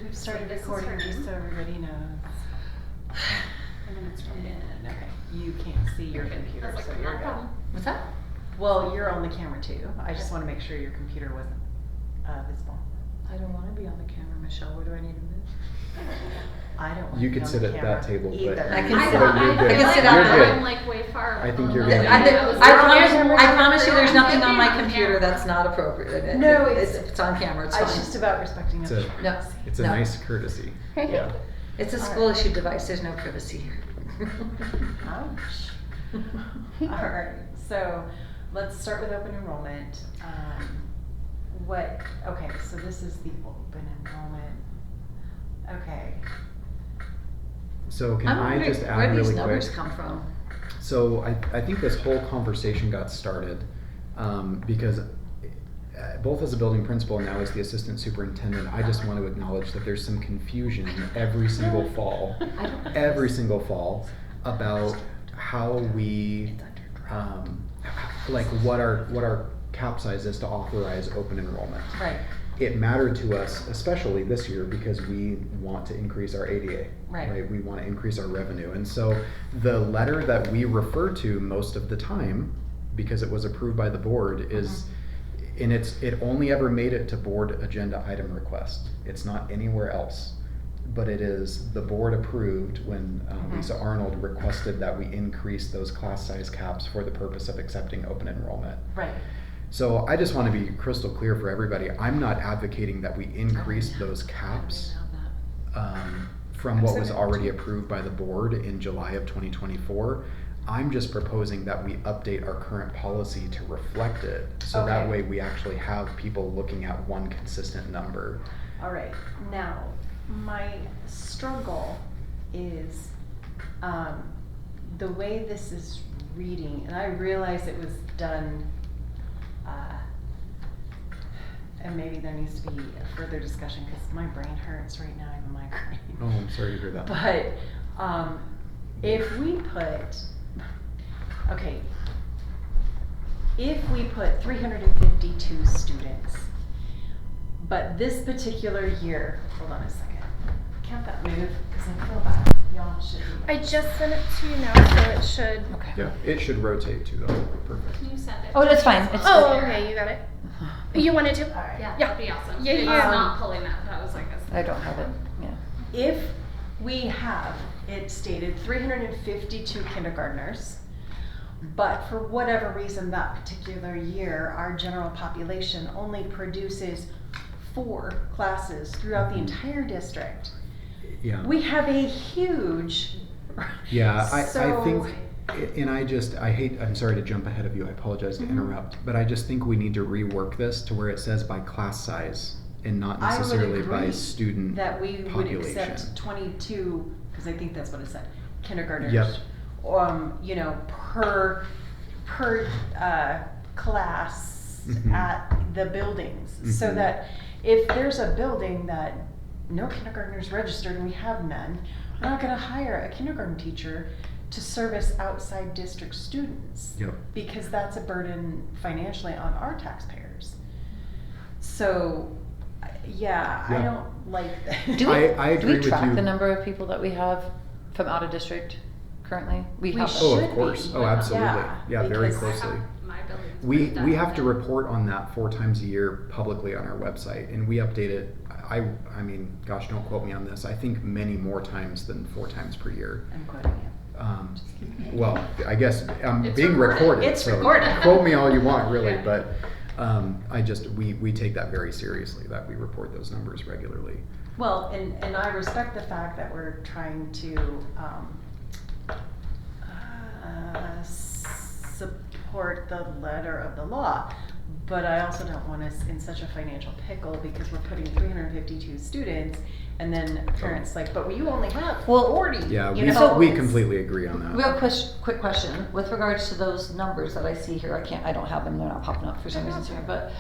we've started recording just so everybody knows. And then it's from in. Okay, you can't see your computer, That's so like, you're no good. problem. What's that? Well, you're on the camera too. I just want to make sure your computer wasn't visible. I don't want to be on the camera, Michelle. Where do I need to move? I don't want You to be could on sit the at camera that table, but either. I can but sit- you're I good. can sit You're out good. I'm like way far. I think from you're the- good. I promise you there's nothing on my computer that's not appropriate. No, it's on camera, it's It's fine. just about respecting It's others. a, No, it's a no. nice courtesy. Yeah. It's a school issued device, there's no privacy here. Ouch. All right, so let's start with open enrollment. Okay, so this is the open enrollment. Okay. So can I'm I wondering just add where really these quick? numbers come from. So I think this whole conversation got started because both as a building principal and now as the assistant superintendent, I just want to acknowledge that there's some confusion every single fall, about how we, like what our cap size is to authorize open enrollment. Right. It mattered to us, especially this year, because we want to increase our ADA. Right. We want to increase our revenue. And so the letter that we refer to most of the time, because it was approved by the board, is, and it only ever made it to board agenda item request. It's not anywhere else. But it is the board approved when Lisa Arnold requested that we increase those class size caps for the purpose of accepting open enrollment. Right. So I just want to be crystal clear for everybody. I'm not advocating that we increase those caps from what was already approved by the board in July of 2024. I'm just proposing that we update our current policy to reflect it. So that way we actually have people looking at one consistent number. All right. Now, my struggle is the way this is reading, and I realize it was done, and maybe there needs to be a further discussion because my brain hurts right now. I have a migraine. Oh, I'm sorry to hear that. But if we put, if we put 352 students, but this particular year, hold on a second. Can't that move? Because I feel bad. Y'all should be. I just sent it to you now, so it should. Okay. Yeah, it should rotate too though. Perfect. Can you send it? Oh, that's fine. It's Oh, okay, you got it. You wanted to? Alright. Yeah, Yeah. that'd be awesome. Yeah, It's yeah. not pulling that. That was like a. I don't have it, yeah. If we have it stated 352 kindergartners, but for whatever reason that particular year, our general population only produces 4 classes throughout the entire district, Yeah. we have a huge. Yeah, I So- think, and I'm sorry to jump ahead of you, I apologize to interrupt, but I just think we need to rework this to where it says by class size and not I would necessarily by agree student that we would population. accept 22, because I think that's what it said, kindergartners. Yep. You know, per class at the buildings, so Mhm. that if there's a building that no kindergartners registered and we have none, we're not going to hire a kindergarten teacher to service outside district students. Yep. Because that's a burden financially on our taxpayers. So, yeah, I Yeah. don't like that. Do we, I agree do we with track you. the number of people that we have from out of district currently? We have that. Oh, should of course. be. Oh, absolutely. Yeah, Very because- closely. My building's We pretty have to done. report on that 4 times a year publicly on our website, and we update it. I mean, gosh, don't quote me on this. I think many more times than 4 times per year. I'm quoting you. Well, I guess I'm It's being recorded. recorded. It's so recorded. Quote me all you want, really, Yeah. but we take that very seriously. That we report those numbers regularly. Well, and I respect the fact that we're trying to support the letter of the law, but I also don't want us in such a financial pickle because we're putting 352 students, and then parents like, but you only have Well, 40. Yeah, you we, know, we it's- completely agree on that. Real quick question, with regards to those numbers that I see here, I don't have them, they're not popping up for some reason here, but,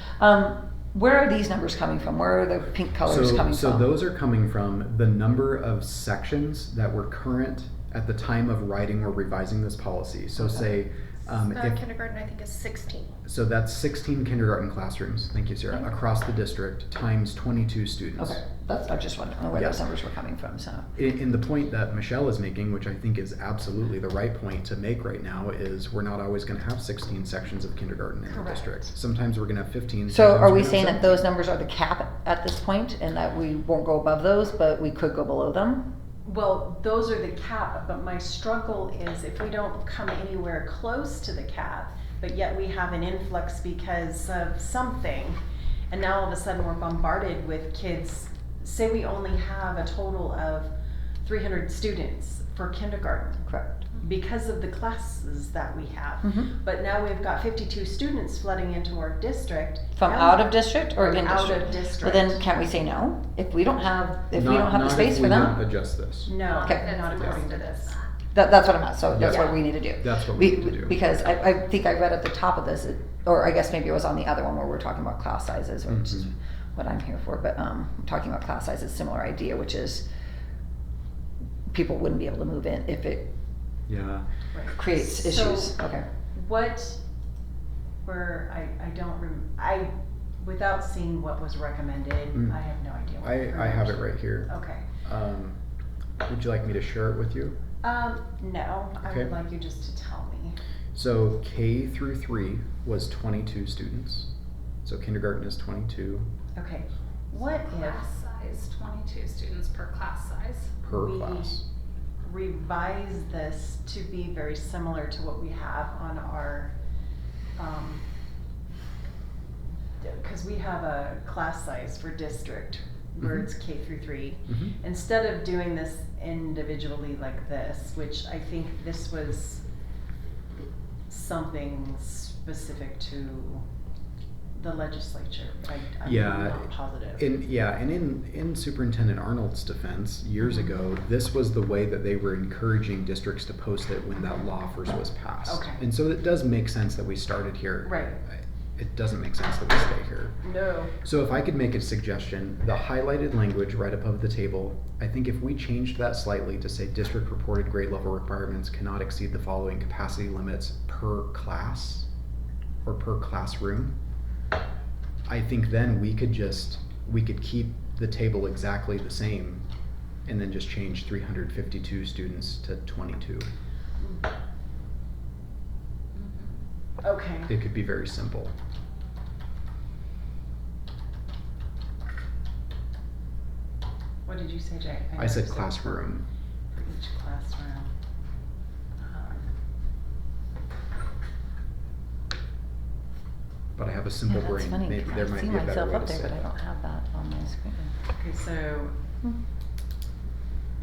where are these numbers coming from? Where are the pink colors coming from? So those are coming from the number of sections that were current at the time of writing or revising this policy. So say If- Kindergarten, I think, is 16. So that's 16 kindergarten classrooms, thank you, Sarah, across the district, times 22 students. Okay, that's, I just wondering where Yeah. those numbers were coming from, so. In the point that Michelle is making, which I think is absolutely the right point to make right now, is we're not always gonna have 16 sections of kindergarten in the Correct. district. Sometimes we're gonna have 15. So sometimes are we're we gonna saying have that those numbers are the cap at this point, and that we won't go above those, but we could go below them? Well, those are the cap, but my struggle is if we don't come anywhere close to the cap, but yet we have an influx because of something, and now all of a sudden we're bombarded with kids, say we only have a total of 300 students for kindergarten Correct. because of the classes that we have. Mhm. But now we've got 52 students flooding into our district. From Now- out of district or in Out of district? district. Well, then can't we say no? If we don't have, if we Not- don't have the not space if for we them? don't adjust this. No, Okay. not according to this. That's what I'm at, so that's Yeah. what we need to do. That's what we need to do. Because I think I read at the top of this, or I guess maybe it was on the other one where we're talking about class sizes, which is Mhm. what I'm here for, but, talking about class sizes, similar idea, which is people wouldn't be able to move in if it Yeah, Right. creates So, issues, okay. What I don't without seeing what was recommended, Mm. I have no idea. what I have it right here. Okay. Would you like me to share it with you? No, I Okay. would like you just to tell me. So K through 3 was 22 students. So kindergarten is 22 Okay, what if Class size, 22 students per class size. per We- class. revise this to be very similar to what we have on our, because we have a class size for district where Mhm. it's K through 3. Mhm. Instead of doing this individually like this, which I think this was something specific to the legislature, but I'm Yeah, not positive. In Superintendent Arnold's defense, years Mhm. ago, this was the way that they were encouraging districts to post it when that law first was passed. Okay. And so it does make sense that we started here. Right. It doesn't make sense that we stay here. No. So if I could make a suggestion, the highlighted language right above the table, I think if we changed that slightly to say district reported grade level requirements cannot exceed the following capacity limits per class or per classroom, I think then we could keep the table exactly the same and then just change 352 students to 22. Okay. It could be very simple. What did you say, Jay? I said never classroom. For each classroom. But I have a simple Yeah, that's brain. funny, Maybe because there I might see be a better myself way up to there, say but I it. don't have that on my screen. Okay, so Hmm.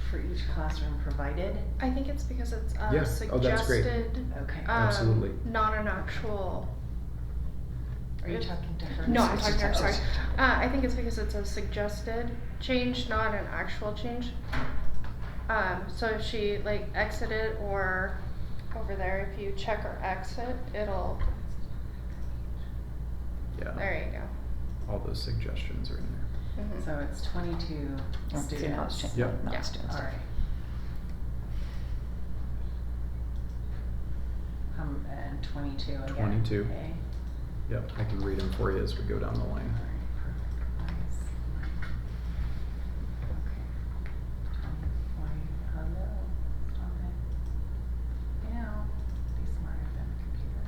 for each classroom provided, I think it's because it's Yeah. Oh, that's great. suggested, okay. Absolutely. not an actual. Are you talking to her? No, I'm talking to her, sorry. Oh. I think it's because it's a suggested change, not an actual change. So if she like exited or over there, if you check or exit, it'll, Yeah. there you go. All those suggestions are in there. Mhm. So it's 22 Oh, see, now it's students. changed. Yep. Now Yeah. it's doing stuff. Alright. And 22 again. 22. Okay. Yep, I can read them for you as we go down the line. Alright, perfect. Nice. Okay. 20, hello. Okay. You know, be smarter than a computer.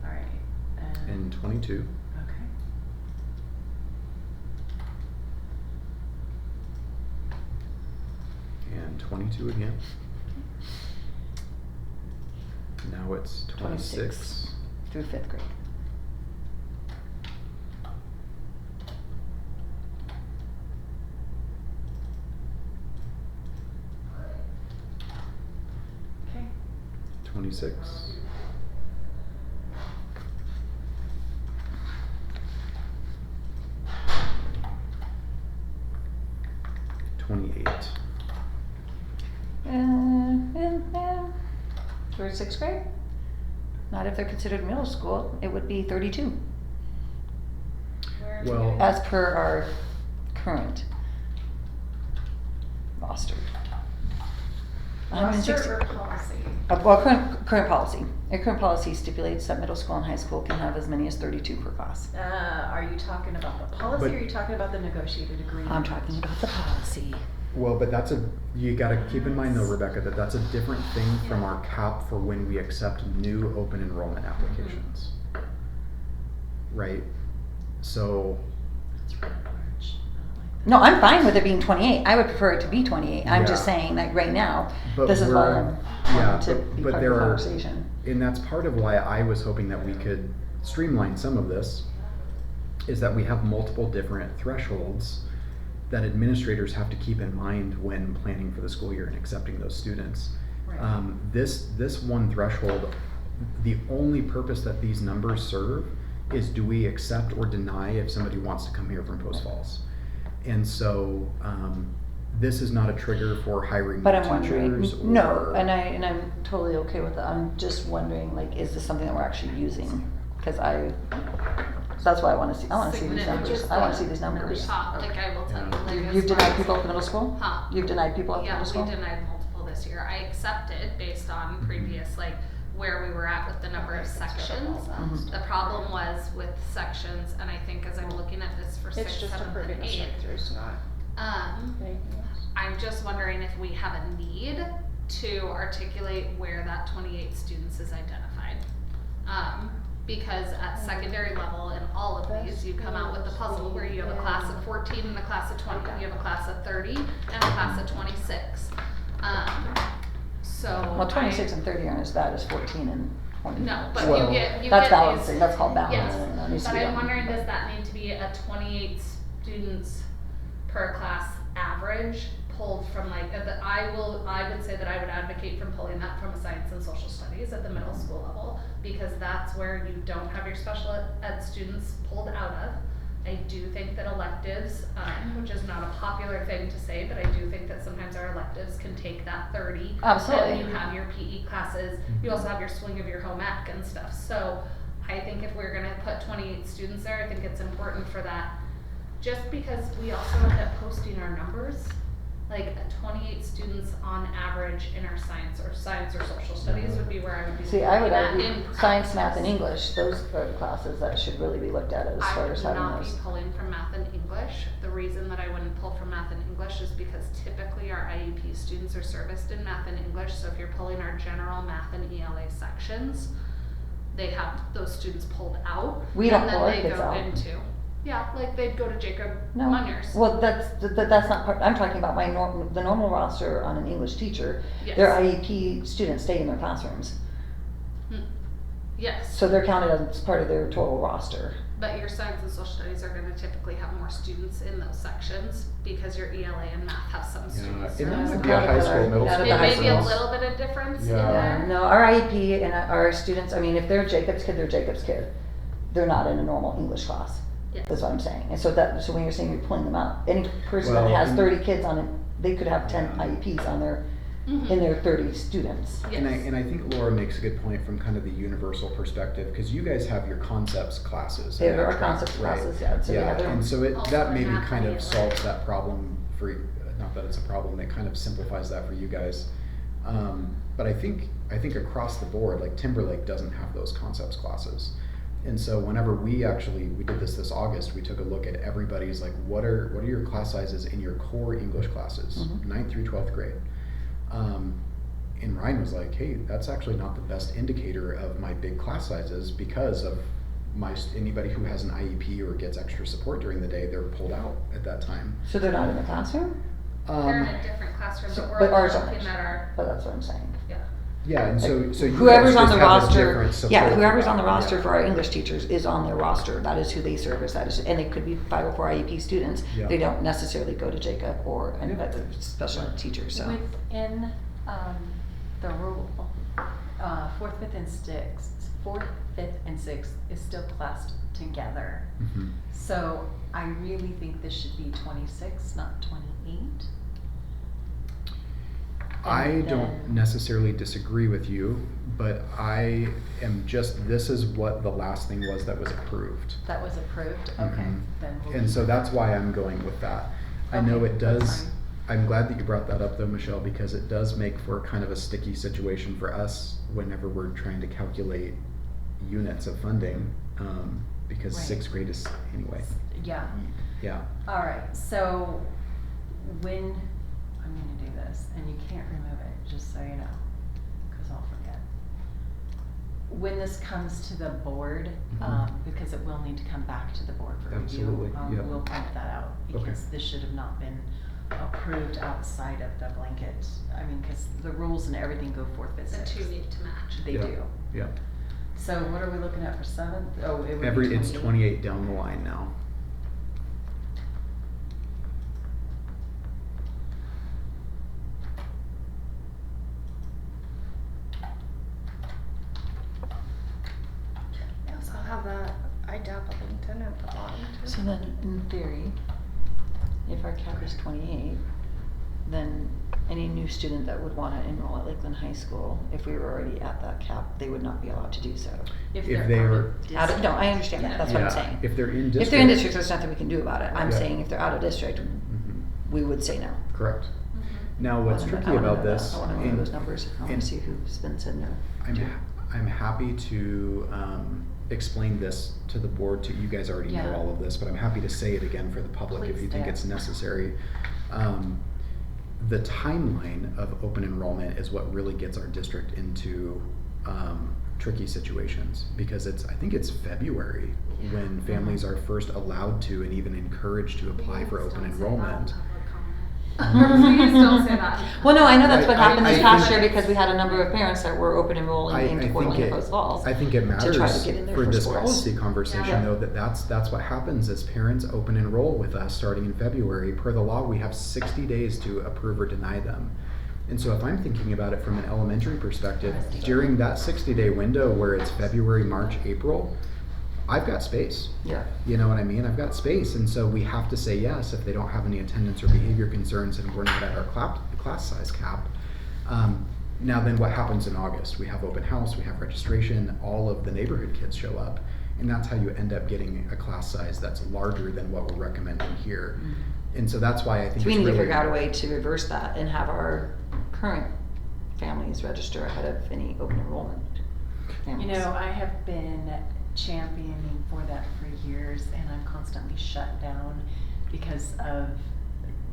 Alright, And 22. okay. And 22 again. Now it's 26. Through 5th grade. Okay. 26. For 6th grade? Not if they're considered middle school, it would be 32, Where are Well- you getting- as per our current roster. Roster 160 or policy? Well, current policy. Our current policy stipulates that middle school and high school can have as many as 32 per class. Are you talking about the policy But- or are you talking about the negotiated agreement? I'm talking about the policy. Well, but you gotta keep in mind though, Rebecca, that that's a different thing from our cap for when we accept new open enrollment applications. Right? So, That's really large. I don't like that. No, I'm fine with it being 28. I would prefer it to be 28. I'm just Yeah. saying that right now, but this is why we're- I'm yeah, wanting to but- be but part there of the are- conversation. and that's part of why I was hoping that we could streamline some of this, is that we have multiple different thresholds that administrators have to keep in mind when planning for the school year and accepting those students. Right. This one threshold, the only purpose that these numbers serve is, do we accept or deny if somebody wants to come here from Post Falls? And so, this is not a trigger for hiring But new I'm wondering, teachers no, or- and I'm totally okay with that. I'm just wondering, like, is this something that we're actually using? Because so that's why I want to see these numbers. I want to see these numbers. Top, like I will tell you, like. as You've far denied as- people at the middle school? Huh? You've denied people at the Yeah, middle school? we denied multiple this year. I accepted based on previous, like, where we were at with the number of sections. Mhm. The problem was with sections, and I think as I'm looking at this for It's sixth, just seventh, approving and the eighth, straight-throughs, not anything else. I'm just wondering if we have a need to articulate where that 28 students is identified. Because at secondary level in all of these, you come out with a puzzle where you have a class of 14 and a class of 20, you have a class of 30 and a class of 26. So. Well, 26 and 30 aren't as bad as 14 and 20. No, but Well, you get That's these. balancing, that's called Yes, balancing. That needs to but be I'm done. wondering, does that need to be a 28 students per class average pulled from like, I would say that I would advocate from pulling that from science and social studies at the middle school level, because that's where you don't have your special ed students pulled out of. I do think that electives, which is not a popular thing to say, but I do think that sometimes our electives can take that 30. Absolutely. And you have your PE classes, you also have your swing of your home ec and stuff. So I think if we're gonna put 28 students there, I think it's important for that. Just because we also end up posting our numbers, like 28 students on average in our science or social studies would be where I would be. See, I would looking at argue in science, math, and practice. English, those are classes that should really be looked at as I far would as having not be those. pulling from math and English. The reason that I wouldn't pull from math and English is because typically our IEP students are serviced in math and English, so if you're pulling our general math and ELA sections, they have those students pulled out. We don't and pull our then they kids go out. into, yeah, like they'd go to Jacob No, Munyers. well, that's not part, I'm talking about the normal roster on an English teacher. Yes. Their IEP students stay in their classrooms, Yes, so they're counted as part of their total roster. but your science and social studies are gonna typically have more students in those sections because your ELA and math have some students. and that Yeah. might be a high school, middle Yeah, school. the It high may be a schools. little bit of difference in Yeah. there. No, our IEP and our students, I mean, if they're Jacob's kid, they're Jacob's kid. They're not in a normal English class. Yes. That's what I'm saying. And so so when you're saying you're pulling them out, any person Well, that has and- 30 kids on it, they could have 10 Yeah. IEPs on their, Mhm. in their 30 students. Yes. And I think Laura makes a good point from kind of the universal perspective, because you guys have your concepts classes. There in are that track, concepts right? classes, yeah, so they Yeah, have their and own. so Also that maybe math kind and of ELA. solves that problem for, not that it's a problem, it kind of simplifies that for you guys. But I think across the board, like Timberlake doesn't have those concepts classes. And so whenever we did this August, we took a look at everybody's, like, what are your class sizes in your core English classes, Mhm. 9th through 12th grade? And Ryan was like, hey, that's actually not the best indicator of my big class sizes, because of anybody who has an IEP or gets extra support during the day, they're pulled out at that time. So they're not in the classroom? They're in a different classroom, so- but we're but ours only aren't. looking at our, But that's what I'm saying. Yeah, and so you Whoever's guys on just the have a roster, different support yeah, for whoever's that, on the roster yeah. for our English teachers is on their roster. That is who they service, and it could be 504 IEP students. Yeah. They don't necessarily go to Jacob or a Yeah. special ed teacher, so. Within, the rule, 4th, 5th, and 6th is still classed together. Mhm. So I really think this should be 26, not 28. I And don't then- necessarily disagree with you, but I am this is what the last thing was that was approved. That was approved, okay, Mhm. then we'll. And so that's why I'm going with that. I know Okay, it that's does, fine. I'm glad that you brought that up though, Michelle, because it does make for kind of a sticky situation for us whenever we're trying to calculate units of funding, because Right. 6th grade is, anyway, Yeah. yeah. Alright, so when, I'm gonna do this, and you can't remove it, just so you know, cause I'll forget. When this comes to the board, Mhm. because it will need to come back to the board for Absolutely, review, yep. we'll point that out, Okay. because this should have not been approved outside of the blanket. I mean, cause the rules and everything go forth at The 6. two need to match. They Yeah. do. Yeah. So what are we looking at for 7th? Oh, it would be It's 28 down the line now. I also have that IDAPA LinkedIn at the bottom too. So then, in theory, if our cap is 28, then any new student that would wanna enroll at Lakeland High School, if we were already at that cap, they would not be allowed to do so. If If they're they out are- of district. No, I understand that, that's what I'm Yeah, saying. if they're in district. If they're in district, there's nothing we can do about it. I'm Yeah. saying if they're out of district, Mhm. we would say no. Correct. Mhm. Now, what's I wanna tricky know about that. this, I wanna know and- those numbers, I wanna and see who's been said no. I'm happy to explain this to the board, to you guys already know Yeah. all of this, but I'm happy to say it again for the public if Please you think do. it's necessary. The timeline of open enrollment is what really gets our district into tricky situations, because I think it's February when families are first allowed to and even encouraged to apply for open enrollment. Please don't say that. Well, no, I know that's what happened this I past think- year because we had a number of parents that were open enrolling into Fort Wayne Post Falls. I think it matters try to get in there for for this sports. policy conversation Yeah. though, that's what happens is parents open enroll with us starting in February. Per the law, we have 60 days to approve or deny them. And so if I'm thinking about it from an elementary perspective, during that 60-day window where it's February, March, April, I've got space. Yeah. You know what I mean? I've got space, and so we have to say yes if they don't have any attendance or behavior concerns and we're not at our class size cap. Now then what happens in August? We have open house, we have registration, all of the neighborhood kids show up, and that's how you end up getting a class size that's larger than what we're recommending here. And so that's why I think So we it's need to really- figure out a way to reverse that and have our current families register ahead of any open enrollment families. You know, I have been championing for that for years, and I'm constantly shut down because of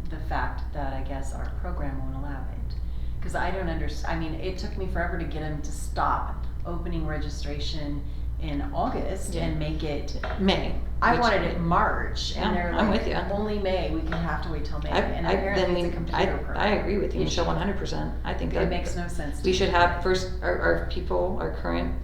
the fact that I guess our program won't allow it. Cause I don't I mean, it took me forever to get them to stop opening registration in August Yeah. and make it, May. I which- wanted it March, Yeah, and they're I'm like, with ya. only May, we can have to wait till May, and then apparently we, it's a computer program. I agree with you, Michelle, issue. 100%. I think It that makes no sense to we me. should have first, our people, our current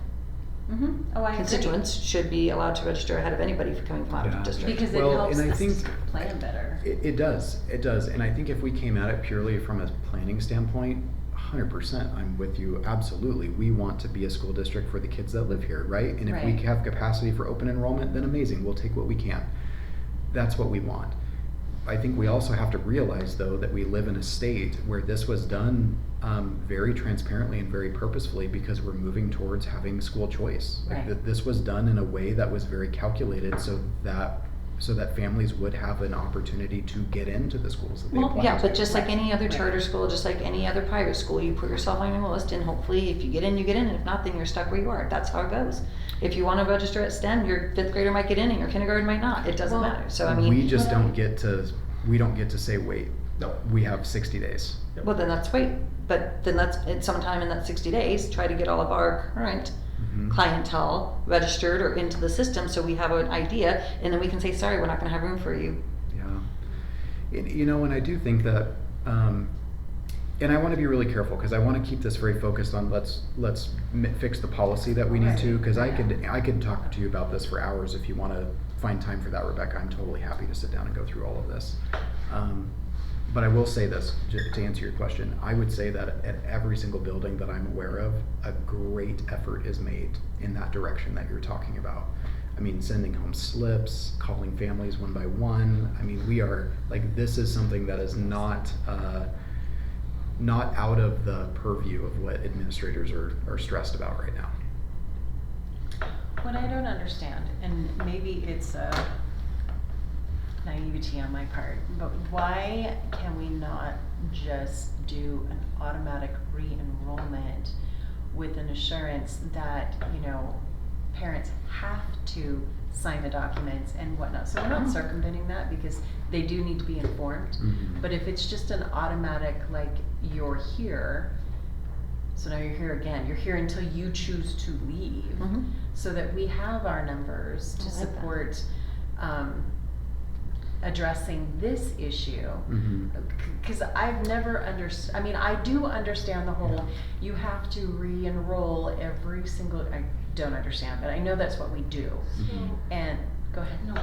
Mhm. Oh, I agree. constituents should be allowed to register ahead of anybody coming from out Yeah. of district. Because it Well, helps and I us think- plan better. It does, and I think if we came at it purely from a planning standpoint, 100%, I'm with you, absolutely. We want to be a school district for the kids that live here, right? And if we Right. have capacity for open enrollment, then amazing, we'll take what we can. That's what we want. I think we also have to realize though that we live in a state where this was done very transparently and very purposefully because we're moving towards having school choice. Like Right. this was done in a way that was very calculated so that families would have an opportunity to get into the schools that they Well, apply yeah, to. but just like any other Right. charter school, just like any other private school, you put yourself on your list and hopefully if you get in, you get in, and if not, then you're stuck where you are. That's how it goes. If you wanna register at STEM, your 5th grader might get in and your kindergarten might not. It doesn't Well, matter. So I mean. we just what I- don't get to say, wait, no, we have 60 days. Well, then let's wait, but then let's, at sometime in that 60 days, try to get all of our current Mhm. clientele registered or into the system so we have an idea, and then we can say, sorry, we're not gonna have room for you. Yeah. And I do think that, and I want to be really careful because I want to keep this very focused on let's fix the policy that we need to, because I could talk to you about this for hours if you want to find time for that, Rebecca. I'm totally happy to sit down and go through all of this. But I will say this, to answer your question, I would say that at every single building that I'm aware of, a great effort is made in that direction that you're talking about. I mean, sending home slips, calling families one by one. I mean, we are, like, this is something that is not out of the purview of what administrators are stressed about right now. What I don't understand, and maybe it's a naivety on my part, but why can we not just do an automatic re-enrollment with an assurance that, you know, parents have to sign the documents and whatnot? So we're not circumventing that because they do need to be informed. Mhm. But if it's just an automatic, like, you're here, so now you're here again, you're here until you choose to leave, Mhm. so that we have our numbers to I like that. support, addressing this issue. Mhm. Cause I've never I mean, I do understand the whole, Yeah. you have to re-enroll every single, I don't understand, but I know that's what we do. Mhm. And, go ahead. No,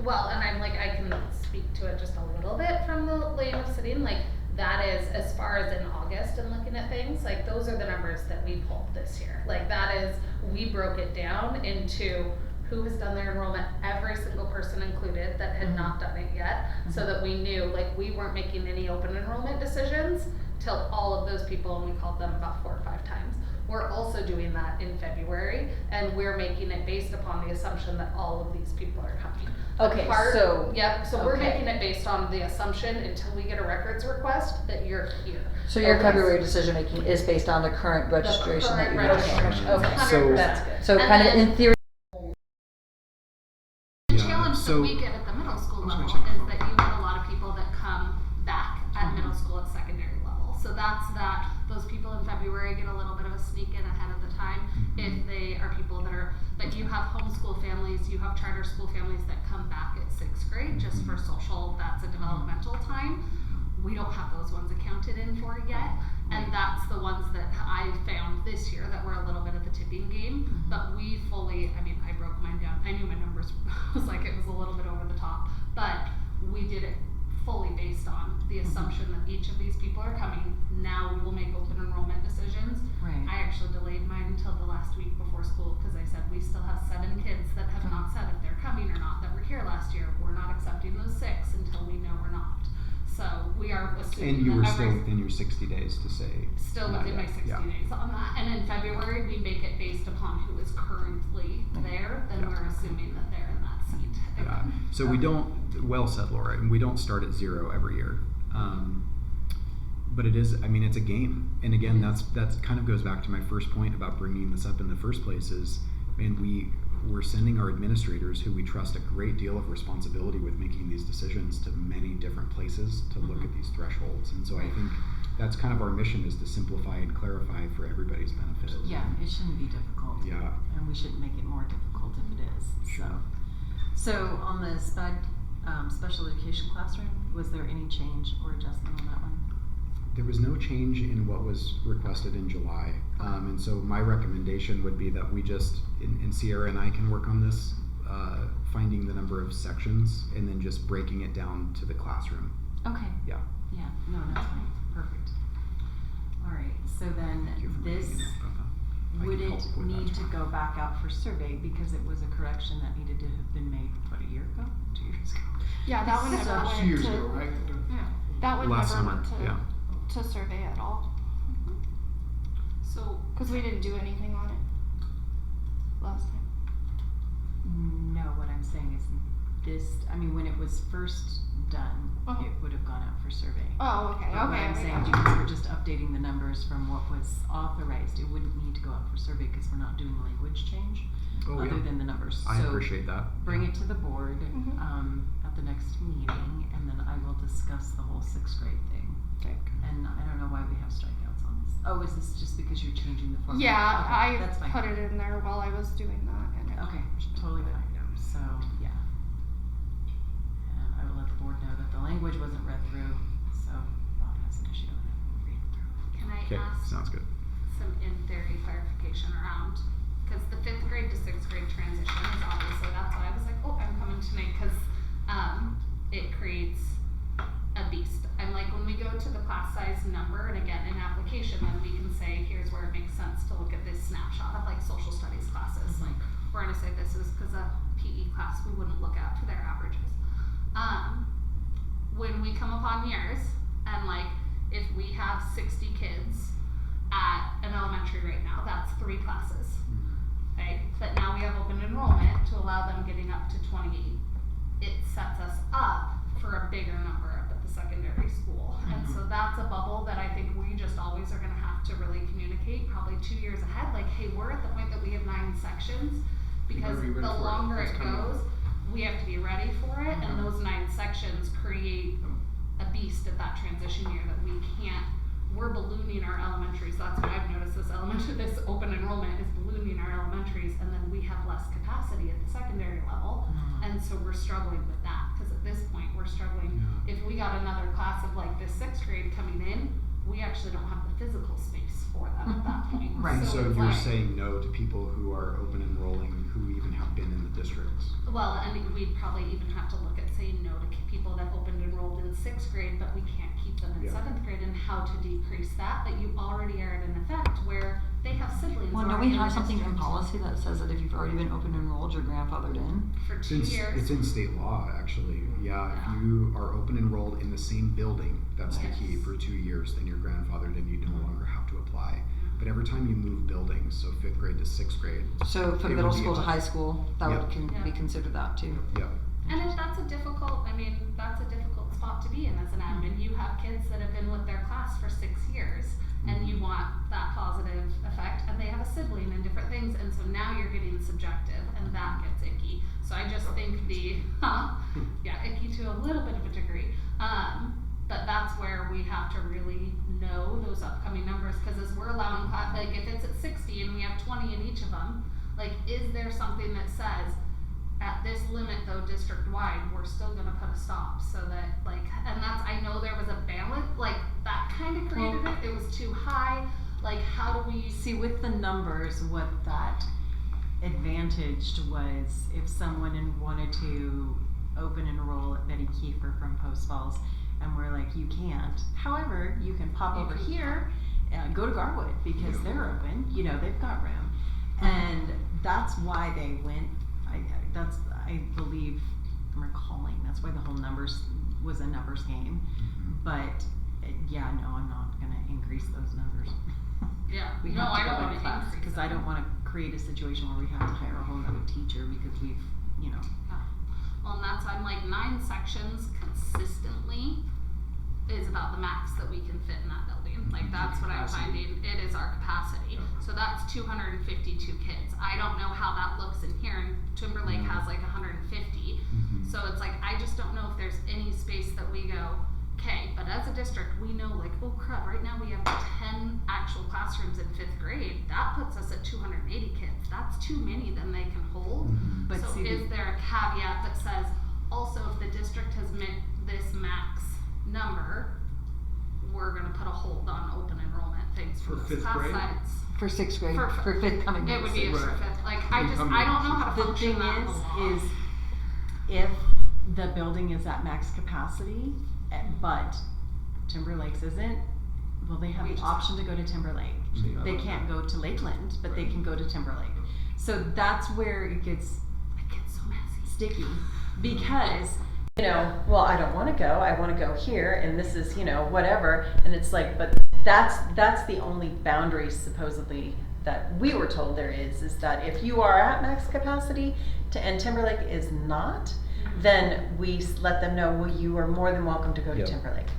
well, and I'm like, I can speak to it just a little bit from the lane of sitting, like, that is, as far as in August and looking at things, like, those are the numbers that we pulled this year. Like, that is, we broke it down into who has done their enrollment, every single person included that had not done it yet, so that we knew, like, we weren't making any open enrollment decisions till all of those people, and we called them about 4 or 5 times. We're also doing that in February, and we're making it based upon the assumption that all of these people are coming. Okay, so- Yep, so we're okay. making it based on the assumption until we get a records request that you're here. So your Okay. February decision making is based on the current registration that you current have. registration. Okay, So- that's good. So And kind of then- in theory, The Yeah, challenge so- that we get at the middle school I was level gonna check. is that you get a lot of people that come back at middle school at secondary level. So that's that, those people in February get a little bit of a sneak in ahead of the time if they are people that are, but you have homeschool families, you have charter school families that come back at 6th grade just for social, that's a developmental time. We don't have those ones accounted in for yet, and that's the ones that I found this year that were a little bit of the tipping game, but we fully, I mean, I broke mine down, I knew my numbers was like, it was a little bit over the top, but we did it fully based on the assumption that each of these people are coming. Now we will make open enrollment decisions. Right. I actually delayed mine until the last week before school, cause I said, we still have 7 kids that have not said if they're coming or not, that were here last year, we're not accepting those 6 until we know we're not. So we are assuming And you that were every- still within your 60 days to say. still not within my yet. 60 Yeah. days on that. And in February, we make it based upon who is currently there, then Yeah. we're assuming that they're in that seat. Yeah, so we don't, well said, Laura, and we don't start at 0 every year. But it is, I mean, it's a game. And again, that's kind of goes back to my first point about bringing this up in the first place is, and we're sending our administrators, who we trust a great deal of responsibility with making these decisions, to many different places to look at these thresholds. And so I think that's kind of our mission, is to simplify and clarify for everybody's benefit. Yeah, it shouldn't be difficult. Yeah. And we shouldn't make it more difficult if it is, Sure. So on the special education classroom, was there any change or adjustment on that one? There was no change in what was requested in July. And so my recommendation would be that we just, and Sierra and I can work on this, finding the number of sections and then just breaking it down to the classroom. Okay. Yeah. Yeah, no, that's fine, perfect. Alright, so then Thank you for this, bringing it up, Becca. I would can it help with that need to tomorrow. go back out for survey because it was a correction that needed to have been made, what, a year ago, 2 years ago? Yeah, that one never went 2 years to, ago, right? Yeah. that one Last never summer, went to, yeah. to survey at all, So cause we didn't do anything on it last time. No, what I'm saying is this, I mean, when it was first done, Uh-huh. it would have gone out for survey. Oh, okay, But what okay, I'm I saying, got you. because we're just updating the numbers from what was authorized, it wouldn't need to go out for survey because we're not doing language change, Oh, other yeah. than the numbers. I So appreciate that. bring Yeah. it to the board, Mhm. at the next meeting, and then I will discuss the whole 6th grade thing. Okay. And I don't know why we have strikeouts on this. Oh, is this just because you're changing the format? Yeah, Okay, that's I fine. put it in there while I was doing that and it. Okay, totally fine. So, yeah. And I will let the board know that the language wasn't read through, so Bob has an issue with it. Read through. can I Okay, ask sounds good. some in theory clarification around, cause the 5th grade to 6th grade transition is obviously, that's why I was like, oh, I'm coming tonight, cause, it creates a beast. I'm like, when we go to the class size number, and again, in application, then we can say, here's where it makes sense to look at this snapshot of like social studies classes, like, we're gonna say this is, cause a PE class, we wouldn't look at for their averages. When we come upon years, and like, if we have 60 kids at an elementary right now, that's 3 classes, okay? But now we have open enrollment to allow them getting up to 28. It sets us up bigger number up at the secondary school. And so that's a bubble that I think we just always are gonna have to really communicate, probably 2 years ahead, like, hey, we're at the point that we have 9 sections, because be the ready for it. longer It's it coming. goes, we have to be ready for it, and those 9 sections create a beast at that transition year that we can't, we're ballooning our elementaries. That's what I've noticed, this open enrollment is ballooning our elementaries, and then we have less capacity at the secondary level. And so we're struggling with that, because at this point, we're struggling. Yeah. If we got another class of like this 6th grade coming in, we actually don't have the physical space for them at that point. Right. So it's you're like, saying no to people who are open enrolling who even have been in the districts. well, and we'd probably even have to look at saying no to people that opened enrolled in 6th grade, but we can't keep them in Yeah. 7th grade, and how to decrease that you already are at an effect where they have siblings. Well, don't already we in have the something in district. policy that says that if you've already been open enrolled, you're grandfathered in? For It's 2 years. It's in state law, actually. Yeah, Yeah. if you are open enrolled in the same building, that's the key, Yes. for 2 years, then you're grandfathered and you no longer have to apply. But every time you move buildings, so 5th grade to 6th grade, So It from would middle be school to a- high school, that would Yeah. be considered that too. yeah. And if that's a difficult, that's a difficult spot to be in as an admin. You have kids that have been with their class for 6 years, and you want that positive effect, and they have a sibling and different things, and so now you're getting subjective, and that gets icky. So I just think icky to a little bit of a degree. But that's where we have to really know those upcoming numbers, because as we're allowing class, like if it's at 60 and we have 20 in each of them, like is there something that says, at this limit though, district-wide, we're still gonna put a stop, so that and that's, I know there was a balance, that kinda created it, it was too high, how do we? See, with the numbers, what that advantaged was if someone wanted to open enroll at Betty Kiefer from Post Falls, and we're like, you can't. However, you can pop over here, go to Garwood, because they're open, they've got room. And that's why they went, I believe, I'm recalling, that's why the whole numbers was a numbers game. But, I'm not gonna increase those numbers. Yeah, We no, have to I go don't by wanna class, increase because I don't wanna create a situation where we have to hire a whole nother teacher because we've, Well, and that's, I'm like 9 sections consistently is about the max that we can fit in that building. That's what I'm finding, it is our capacity. So that's 252 kids. I don't know how that looks in here, and Timberlake has 150. So it's I just don't know if there's any space that we go, okay, but as a district, we know oh crap, right now we have 10 actual classrooms in 5th grade. That puts us at 280 kids. That's too many than they can hold. But So see, is there a caveat that says, also if the district has met this max number, we're gonna put a hold on open enrollment things For from those 5th class grade? size? For 6th grade, For- for 5th coming. It would be for Right. 5th, I don't know how to the function thing that in the law. is if the building is at max capacity, but Timberlake's isn't, well, they have We the just option to go to Timberlake. They can't go to Lakeland, but they can go to Timberlake. So that's where it gets It gets so messy. sticky, because well, I don't wanna go, I wanna go here, and this is, whatever, and it's but that's the only boundary supposedly that we were told there is that if you are at max capacity and Timberlake is not, then we let them know, well, you are more than welcome to go to Yep. Timberlake.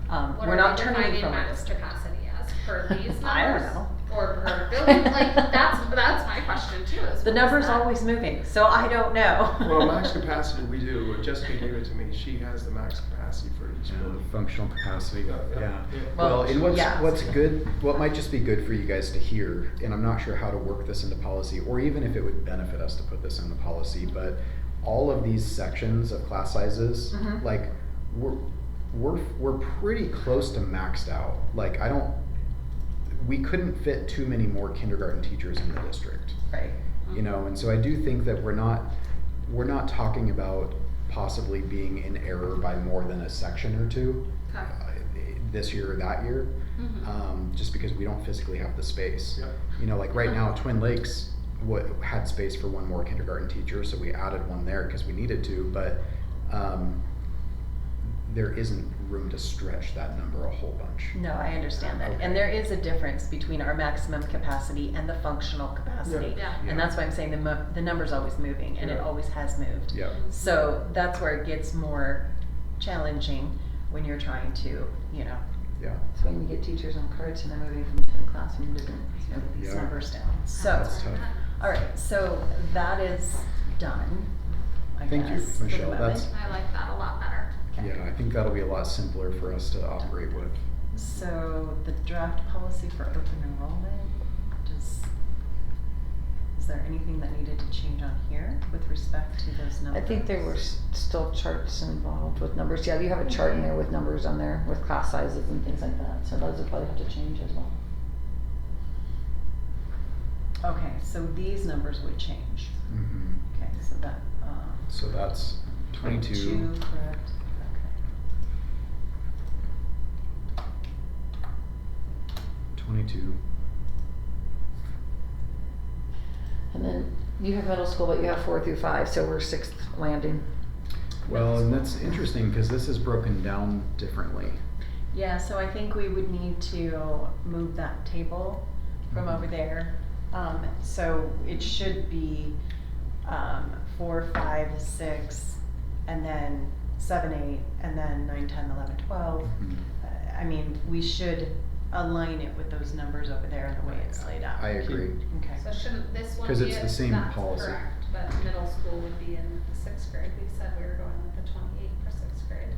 What We're are not we turning defining from our max district. capacity as, per these numbers? I don't know. Or per building, that's my question too, is The what is number's that? always moving, so I don't know. Well, max capacity we do. Jessica gave it to me. She has the max capacity for each building. Functional capacity, Yeah. yeah. Well, Well, and yeah. what's good, what might just be good for you guys to hear, and I'm not sure how to work this into policy, or even if it would benefit us to put this into policy, but all of these sections of class sizes, Mhm. we're pretty close to maxed out. We couldn't fit too many more kindergarten teachers in the district. Right. And so I do think that we're not talking about possibly being in error by more than a section or two Okay. this year or that year, just because we don't physically have the space. Right now, Twin Lakes had space for one more kindergarten teacher, so we added one there because we needed to, but there isn't room to stretch that number a whole bunch. No, I understand that. Okay. And there is a difference between our maximum capacity and the functional capacity. Yeah. And that's why I'm saying the number's always moving, and it Yeah. always has moved. Yeah. So that's where it gets more challenging when you're trying to, you know, Yeah. So when you get teachers on carts and they're moving from different classroom to different, you know, these Yeah. numbers down. So, That's tough. all right, so that is done, I Thank you, guess, for the Michelle. amendment. That's- I like that a lot better. Okay. Yeah, I think that'll be a lot simpler for us to operate with. So the draft policy for open enrollment, is there anything that needed to change on here with respect to those I numbers? think there were still charts involved with numbers. Yeah, you have a chart in there with numbers on there with class sizes and things like that. So those would probably have to change as well. Okay, so these numbers would change. Mhm. Okay, so that, So that's 22. correct, okay. 22. And then you have middle school, but you have 4 through 5, so we're 6th landing. Well, and that's interesting because this is broken down differently. Yeah, so I think we would need to move that table from over there. So it should be 4, 5, 6, and then 7, 8, and then 9, 10, 11, 12. Mhm. I mean, we should align it with those numbers over there and the way it's laid out. I agree. Okay. So shouldn't this one be 'Cause it's the same that's policy. correct, but middle school would be in the 6th grade, we said we were going with the 28 for 6th grade.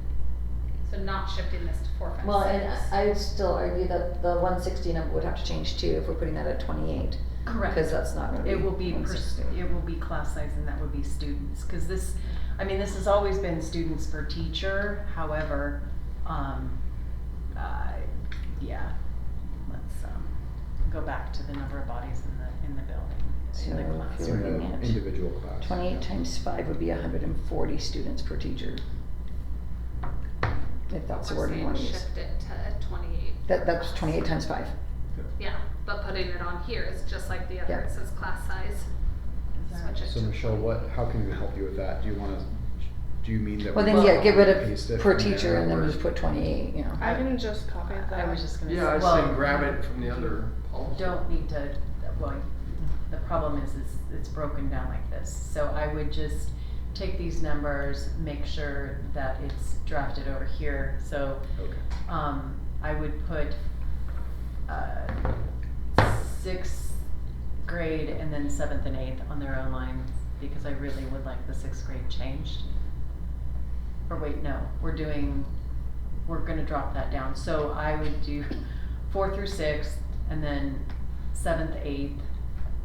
So not shifting this to 4, 5, 6. Well, and I would still argue that the 160 number would have to change too if we're putting that at 28. Correct. Because that's not gonna be. It will be, 160. it will be class size and that would be students, cause this, I mean, this has always been students per teacher, however, yeah. Let's, go back to the number of bodies in the building, in the So if classroom. you're In looking the at individual class. 28 times 5 would be 140 students per teacher. If that's the We're word you saying want to use. shift it to 28. That's 28 times 5. Yeah, but putting it on here is just like the other, Yeah. it says class size. Is that- Switch it So to Michelle, 28. how can we help you with that? Do you mean that? Well, we then, yeah, get rid of paste it per from teacher there, and then or- just put 28, you know. I can just copy that. I was just gonna say, Yeah, I was well, saying grab it from the other policy. don't need to, well, the problem is it's broken down like this. So I would just take these numbers, make sure that it's drafted over here. So, Okay. I would put, 6th grade and then 7th and 8th on their own lines, because I really would like the 6th grade changed. Or wait, no, we're gonna drop that down. So I would do 4 through 6th, and then 7th, 8th,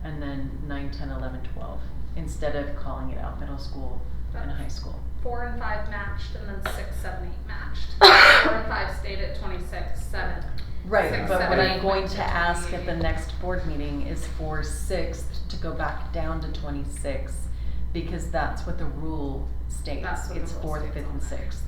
and then 9, 10, 11, 12, instead of calling it out middle school and high school. 4 and 5 matched, and then 6, 7, 8 matched. 4 and 5 stayed at 26, 7. Right, 6, but 7, what I'm 8 going went to ask at the 28. next board meeting is for 6th to go back down to 26, because that's what the rule states. That's what the It's rule 4th, states 5th, on and there. 6th.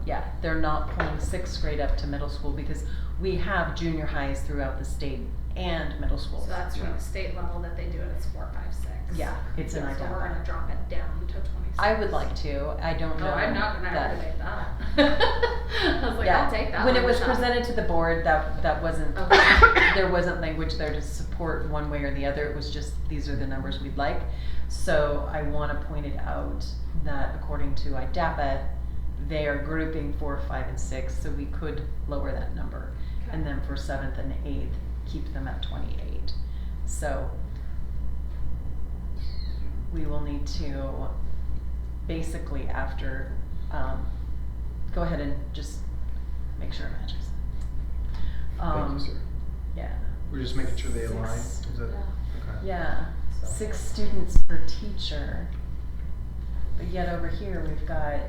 Yeah, they're not pulling 6th grade up to middle school, because we have junior highs throughout the state and middle So schools. that's from Yeah. the state level that they do it, it's 4, 5, 6. Yeah, it's an So we're IDAPA. gonna drop it down to 26. I would like to, I don't know No, I'm not gonna that- aggravate that. I was like, Yeah, I'll take that when it one was shot. presented to the board, that wasn't, Okay. there wasn't language there to support one way or the other, it was just, these are the numbers we'd like. So I wanna point it out that according to IDAPA, they are grouping 4, 5, and 6, so we could lower that number. Okay. And then for 7th and 8th, keep them at 28. So we will need to basically after, go ahead and just make sure it matches. Thank you, sir. Yeah. We're just making sure they align, Six. is that, Yeah. okay. Yeah, So- 6 students per teacher. But yet over here, we've got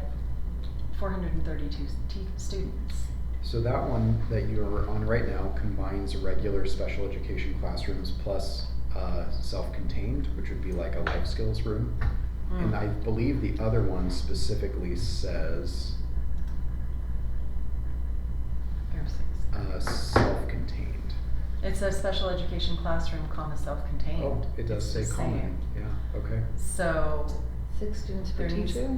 432 students. So that one that you're on right now combines regular special education classrooms plus self-contained, which would be like a life skills room. And I believe the other one specifically says There's 6. self-contained. It's a special education classroom, comma, self-contained. Oh, it does say It's the common. same. Yeah, okay. So, 6 students per There needs- teacher?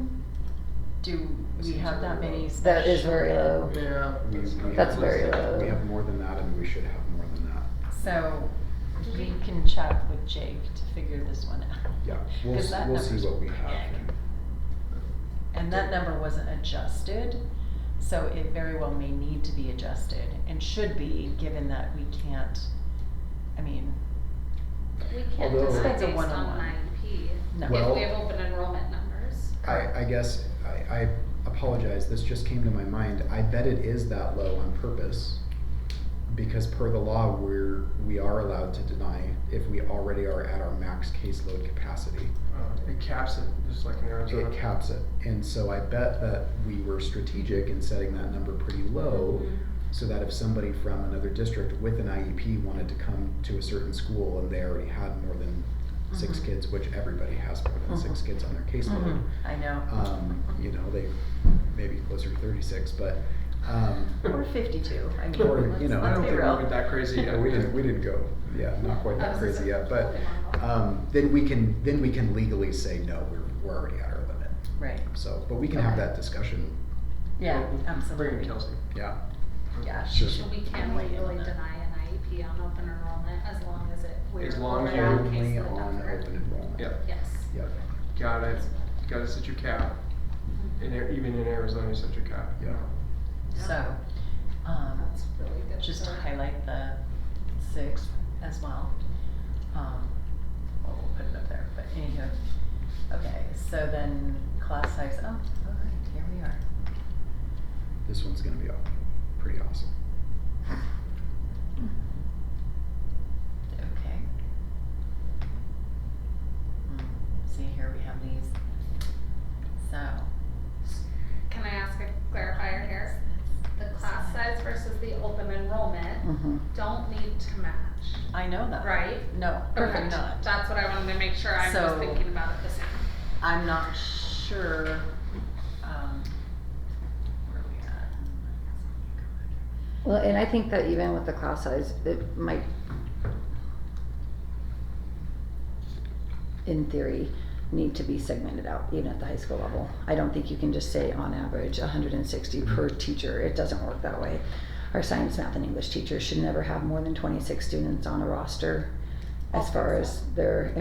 do we seems have that very many low. special? That is very low. Yeah. That's very low. We have more than that and we should have more than that. So, we can chat with Jake to figure this one out. Yeah, we'll, 'Cause that we'll see number's what we big. have. And that number wasn't adjusted So it very well may need to be adjusted and should be, given that we can't, I mean, We can't Although- decide It's a based on one-on-one. IEP, No. Well- if we have open enrollment numbers. I guess, I apologize, this just came to my mind. I bet it is that low on purpose. Because per the law, we are allowed to deny if we already are at our max caseload capacity. It caps it, just like in Arizona. It caps it. And so I bet that we were strategic in setting that number pretty low, so that if somebody from another district with an IEP wanted to come to a certain school and they already had more than 6 Mhm. kids, which everybody has more than 6 kids on their caseload, mhm, I know. you know, they maybe closer to 36, but Or 52, I mean, Or, let's, you know, I let's don't be think we real. went that crazy yet. we didn't go, yeah, not quite that That was crazy a- yet, but then we can legally say, no, we're already at our limit. Right, So, but we can have Okay. that discussion, yeah, Bring absolutely. in Kelsey. yeah. Yeah, Sure. she should We can weigh in legally on that. deny an IEP on open enrollment as long as we're As long as over our you're Only caseload on number. open enrollment. Yep. Yes. Yep, Gotta set your cap. Even in Arizona, you set your cap. yeah. So, That's really good. just to for- highlight the 6 as well. Well, we'll put it up there, but anywho. Okay, so then class size, oh, alright, here we are. This one's gonna be pretty awesome. Okay. See, here we have these. So. Can I ask a clarifier here? The class size versus the open enrollment Mhm. don't need to match, I know that. right? No, perfect Okay. not. That's what I wanted to make sure I was So- thinking about it the same. I'm not sure, where are we at? Well, and I think that even with the class size, it might, in theory, need to be segmented out, even at the high school level. I don't think you can just say on average 160 per teacher. It doesn't work that way. Our science, math, and English teachers should never have more than 26 students on a roster as far as their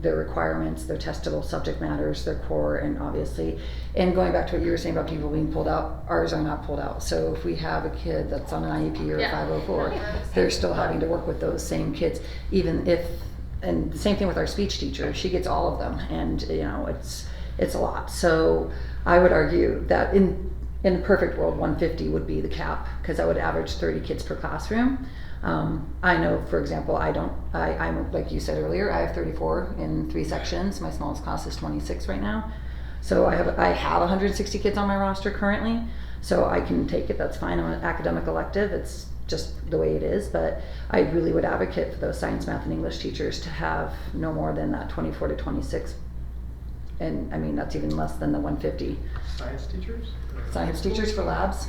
requirements, their testable subject matters, their core, and obviously, and going back to what you were saying about people being pulled out, ours are not pulled out. So if we have a kid that's on an IEP or a Yeah. 504, Yeah. they're still having to work with those same kids, even if, and the same thing with our speech teacher, she gets all of them, and you know, it's a lot. So I would argue that in the perfect world, 150 would be the cap, because I would average 30 kids per classroom. I know, for example, I'm like you said earlier, I have 34 in 3 sections. My smallest class is 26 right now. So I have 160 kids on my roster currently. So I can take it, that's fine. I'm an academic elective. It's just the way it is. But I really would advocate for those science, math, and English teachers to have no more than that 24 to 26. And I mean, that's even less than the 150. Science teachers? Science teachers for labs,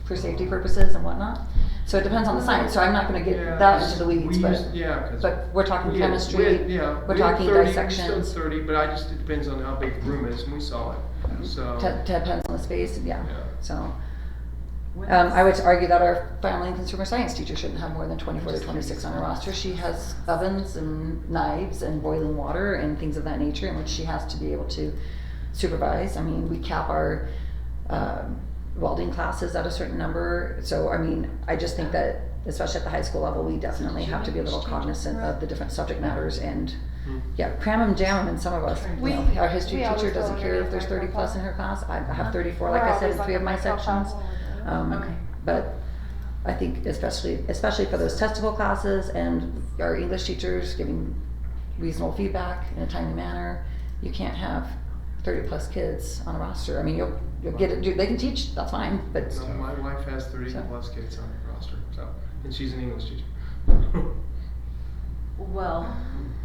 for safety purposes and whatnot. So it depends on the science, so I'm not gonna get that into the weeds, but we're talking chemistry, we're talking dissection. We still 30, but it depends on how big the room is, and we saw it, so. Depends on the space, yeah, Yeah. so. I would argue that our family and consumer science teacher shouldn't have more than 24 to 26 on her roster. She has ovens and knives and boiling water and things of that nature in which she has to be able to supervise. I mean, we cap our welding classes at a certain number. So, I mean, I just think that, especially at the high school level, we definitely have to be a little cognizant of the different subject matters and, yeah, cram them, jam them, and some of us, you know, our history we always teacher go doesn't care if there's underneath 30 plus in her class. I have 34, We're like I said, always in 3 of on my the microphone sections. when we're doing Okay. But I think especially for those testable classes and our English teachers giving reasonable feedback in a timely manner, you can't have 30 plus kids on a roster. I mean, you'll get it, they can teach, that's fine, but No, my wife has 30 So. plus kids on her roster, so, and she's an English teacher. Well,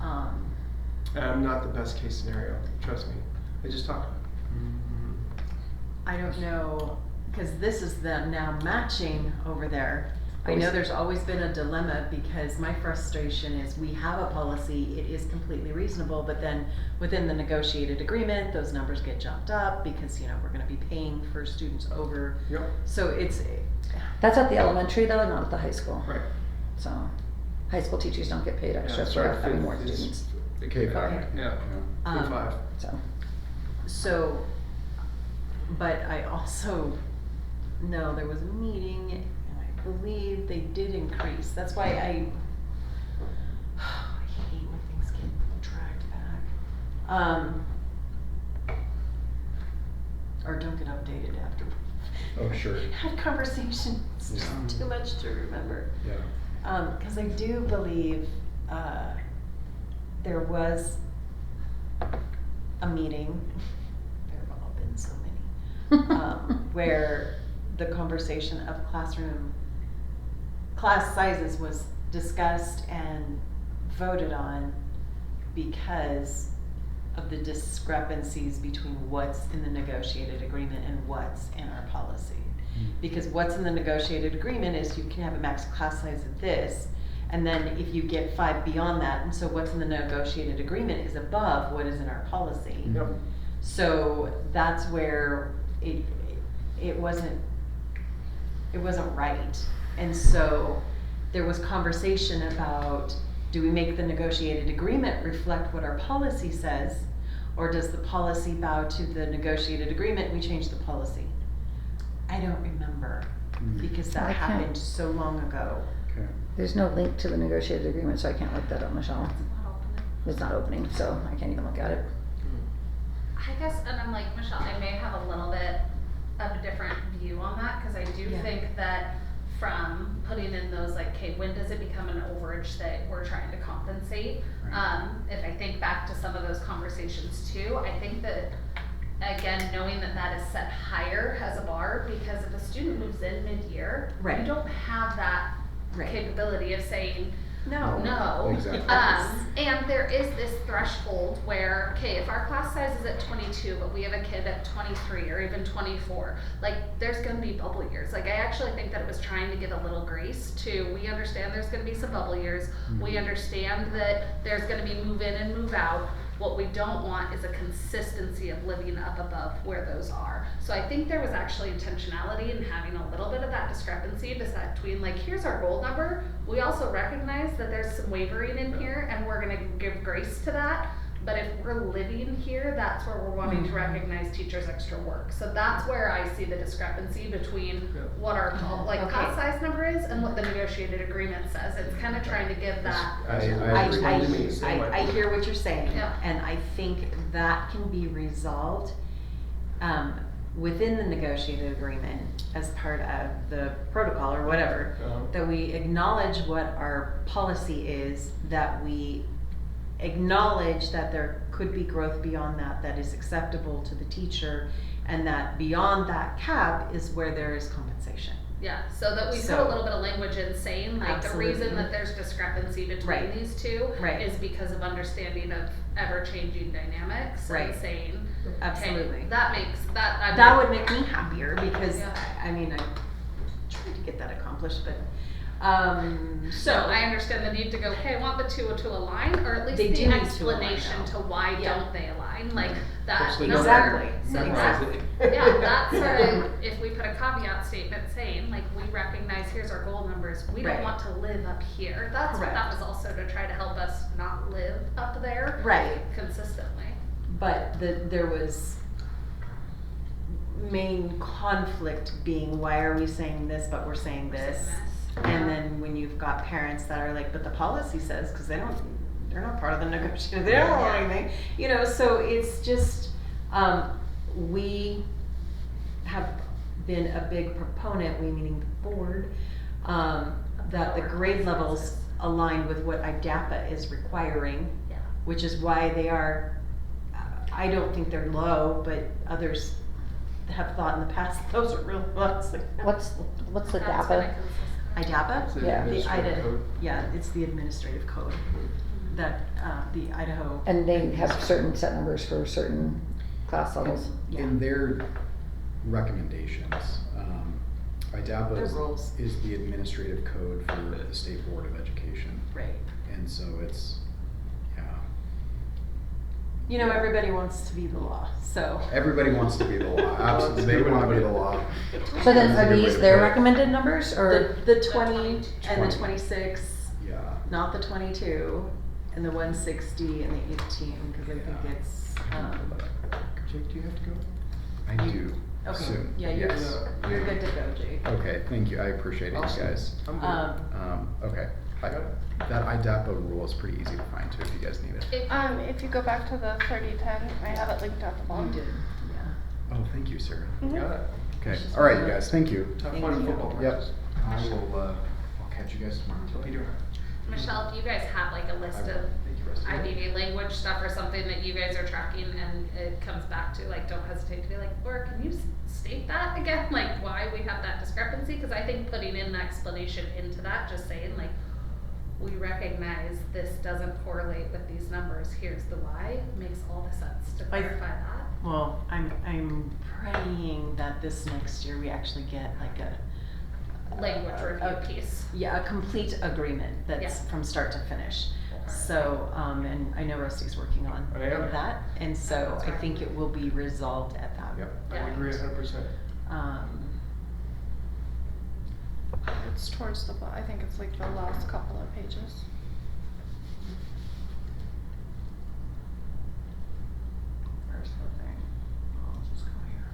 I'm not the best case scenario, trust me. I just talked. I don't know, because this is the now matching over there. I know there's always been a dilemma because my frustration is we have a policy, it is completely reasonable, but then within the negotiated agreement, those numbers get jumped up because, you know, we're gonna be paying for students over. Yep, So it's, that's at the elementary though, not at the high school. right. So, high school teachers don't get paid extra Yeah, for sorry, having more it's- students, K-5. Yeah, K5. so. so, but I also no, there was a meeting, and I believe they did increase, that's why I hate when things get dragged back. Or don't get updated after. Oh, sure. Had conversations, it's just Yeah. too much to remember. Yeah. Cause I do believe, there was a meeting, there have all been so many, where the conversation of class sizes was discussed and voted on because of the discrepancies between what's in the negotiated agreement and what's in our policy. Because what's in the negotiated agreement is you can have a max class size of this, and then if you get 5 beyond that, and so what's in the negotiated agreement is above what is in our policy. Yep. So that's where it wasn't right. And so there was conversation about, do we make the negotiated agreement reflect what our policy says? Or does the policy bow to the negotiated agreement, we change the policy? I don't remember, because I that can't- happened so long ago. Okay. There's no link to the negotiated agreement, so I can't look that up, Michelle. It's not opening, so I can't even look at it. I guess, and I'm like, Michelle, I may have a little bit of a different view on that, cause I do Yeah. think that from putting in those like, okay, when does it become an overage that we're trying to compensate? Right. If I think back to some of those conversations too, I think that, again, knowing that that is set higher as a bar, because if a student moves in mid-year, Right. you don't have that Right. capability of saying, No. no. Exactly. And there is this threshold where, okay, if our class size is at 22, but we have a kid at 23 or even 24, like there's gonna be bubble years. Like I actually think that it was trying to give a little grace to, we understand there's gonna be some bubble years. We understand that there's gonna be move in and move out. What we don't want is a consistency of living up above where those are. So I think there was actually intentionality in having a little bit of that discrepancy between like, here's our goal number. We also recognize that there's some wavering in here and we're gonna give grace to that. But if we're living here, that's where we're wanting to recognize teachers' extra work. So that's where I see the discrepancy between what our like Okay. class size number is and what the negotiated agreement says. It's kind of trying to give that. I I hear what you're saying, Yeah. and I think that can be resolved, within the negotiated agreement as part of the protocol or whatever. That we acknowledge what our policy is, that we acknowledge that there could be growth beyond that that is acceptable to the teacher, and that beyond that cap is where there is compensation. Yeah, so that we put So- a little bit of language in saying, like, the Absolutely. reason that there's discrepancy between Right. these two Right. is because of understanding of ever-changing dynamics and Right. saying, okay, Absolutely. that makes, that. That would make me happier, because, Yeah. I mean, I tried to get that accomplished, but, So I understand the need to go, hey, I want the two to align, or at least They the do need to explanation align, to though. why Yeah. don't they align, like, that Especially number. Exactly. Memorize it. Yeah, that's sort of, if we put a caveat statement saying, like, we recognize here's our goal numbers, we don't Right. want to live up here. That's what that Correct. was also to try to help us not live up there Right, consistently. but there was main conflict being, why are we saying this, but we're saying this? And then when you've got parents that are like, but the policy says, cause they're not part of the negotiation, they don't know anything, you know, so it's just, we have been a big proponent, we meaning the board, that the grade levels align with what IDAPA is requiring, Yeah. which is why they are, I don't think they're low, but others have thought in the past, those are real low. It's like, What's the That's been a DAPA? consistent. IDAPA? It's the Yeah. The administrative Ida, code. yeah, it's the administrative code that, the Idaho. And they have certain set numbers for certain class levels. Yeah. In their recommendations, Their IDAPA rules. is the administrative code for the State Board of Education. Right. And so it's, yeah, You know, everybody wants to be the law, so. everybody wants to be the law, absolutely, they wanna be the law. So then That's a are good way these to their put it. recommended numbers or? The 20 and the 20. 26, Yeah, not the 22, and the 160 and the 18, cause I think Yeah. it's, Jake, do you have to go? I do. Okay, soon. yeah, you're, Yes. you're good to go, Jake. Okay, thank you, I appreciate it, you Awesome. guys. I'm good. Okay, that IDAPA rule is pretty easy to find too, if you guys need it. If you go back to the 3010, I have it linked at the You bottom. did, yeah. Oh, thank you, Sarah. Mhm. Got it. Okay, alright, you guys, thank you. Have Thank fun in you. football Yep, practice. I will, I'll catch you guys tomorrow. What are you doing? Michelle, if you guys have like a list of Thank you, Rusty. IDV language stuff or something that you guys are tracking and it comes back to, like, don't hesitate to be like, Laura, can you state that again? Like, why we have that discrepancy? Cause I think putting in the explanation into that, just saying like, we recognize this doesn't correlate with these numbers, here's the why, makes all the sense to clarify that. Well, I'm praying that this next year we actually get like a Language review piece. Yeah, a complete agreement that's Yeah. from start to finish. So, and I know Rusty's working on I am. that, and so That's I right. think it will be resolved at that. Yep. I Yeah. agree 100%. It's towards the I think it's like the last couple of pages. Where's the thing? I'll just go here.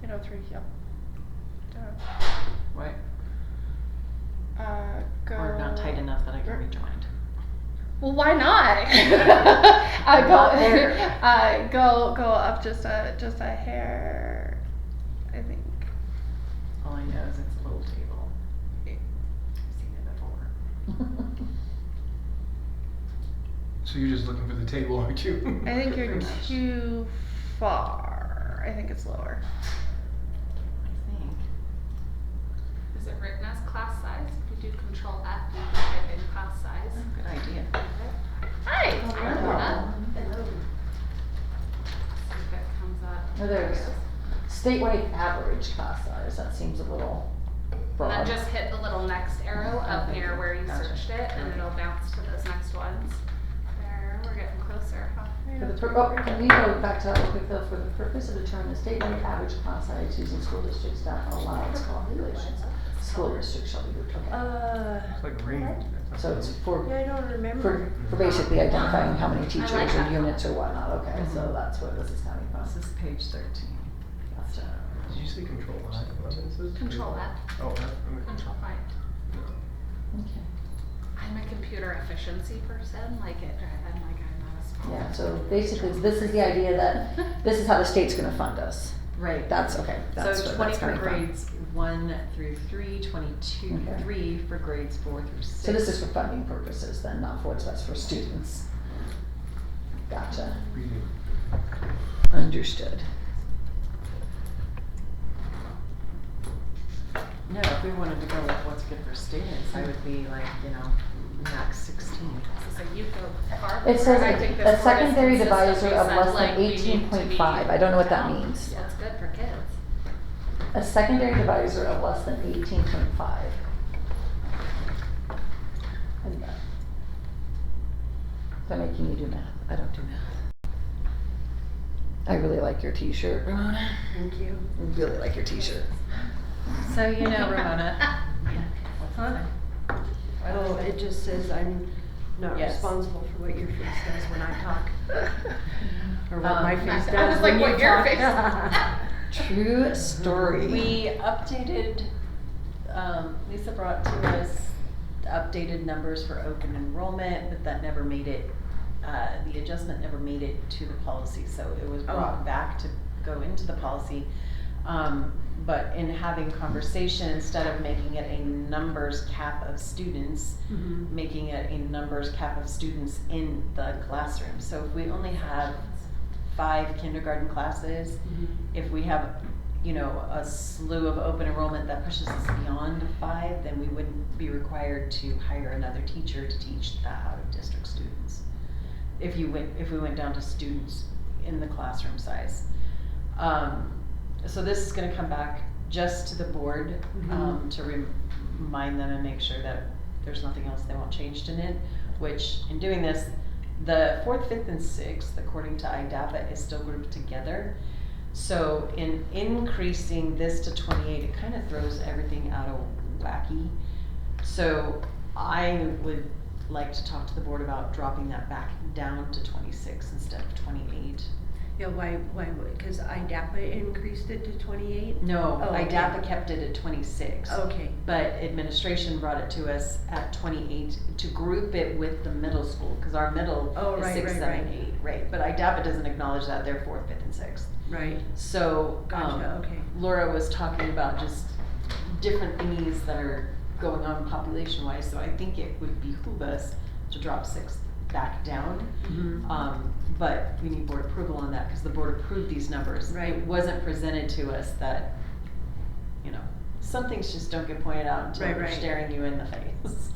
You know, 3, yep. What? Go. Or not tight enough that I can rejoin. Well, why not? I'm not there. Go up just a hair. I think. All I know is it's a little table. I've seen it before. So you're just looking for the table, aren't you? I think you're Pretty much. too far. I think it's lower. I think. Is it written as class size? If you do control F, you can type in class size. Good idea. Hi. Hello. See if it comes up. Oh, there it is. Statewide average class size, that seems a little And broad. then just hit the little next arrow up Okay. near where you Gotcha. searched it, and Okay. it'll bounce to those next ones. There, we're getting closer, huh? For the can we go back to that real quick though, for the purpose of determining the statewide average class size using school district staff and allowance populations, school districts shall be grouped, okay. It's like rain. So it's for, I don't remember. for basically identifying how many teachers like or that. units or whatnot, okay, so Mhm. that's where this is coming from. This is page 13. Gotcha. Did you say control I? What it says? Control F, Oh, F. Okay. control find. No. Okay. I'm a computer efficiency person, like I'm not a small. Yeah, so basically, this is the idea that this is how the state's gonna fund us. Right. That's, okay, that's So where 20 that's for coming from. grades 1 through 3, 22, Okay. 3 for grades 4 through 6. So this is for funding purposes then, not for what's best for students. Gotcha, Reading. understood. No, if we wanted to go with what's good for students, I would be like, max 16. So you go farther. It says I think this a board has secondary divisor consistently of said, less like, than we need to 18.5, be I don't know what that down. means. That's good for kids. A secondary divisor of less than 18.5. Is that making you do math? I don't do math. I really like your t-shirt, Ramona. Thank you. I really like your t-shirt. So Ramona. Huh? Oh, it just says I'm not Yes. responsible for what your face does when I talk. Or what my face does I was like, when what you your talk. face True story. We updated, Lisa brought to us updated numbers for open enrollment, but that never made it, the adjustment never made it to the policy, so it was brought back to go into the policy. But in having conversation, instead of making it a numbers cap of students, Mhm. making it a numbers cap of students in the classroom. So if we only have 5 kindergarten classes, Mhm. if we have, a slew of open enrollment that pushes us beyond 5, then we wouldn't be required to hire another teacher to teach the out-of-district students. If we went down to students in the classroom size. So this is gonna come back just to the board, to remind them and make sure that there's nothing else they want changed in it, which in doing this, the 4th, 5th, and 6th, according to IDAPA, is still grouped together. So in increasing this to 28, it kind of throws everything out of wacky. So I would like to talk to the board about dropping that back down to 26 instead of 28. Yeah, why, cause IDAPA increased it to 28? No, Oh, okay. IDAPA kept it at 26. Okay, But administration brought it to us at 28 to group it with the middle school, cause our middle Oh, is right, 6, right, 7, right. 8, right? But IDAPA doesn't acknowledge that, they're 4th, 5th, and 6th. right, So, gotcha, okay. Laura was talking about just different thingies that are going on population-wise, so I think it would behoove us to drop 6 back down. Mhm. But we need board approval on that, cause the board approved these numbers. Right. It wasn't presented to us that, you know, some things just don't get pointed out until Right, they're right. staring you in the face,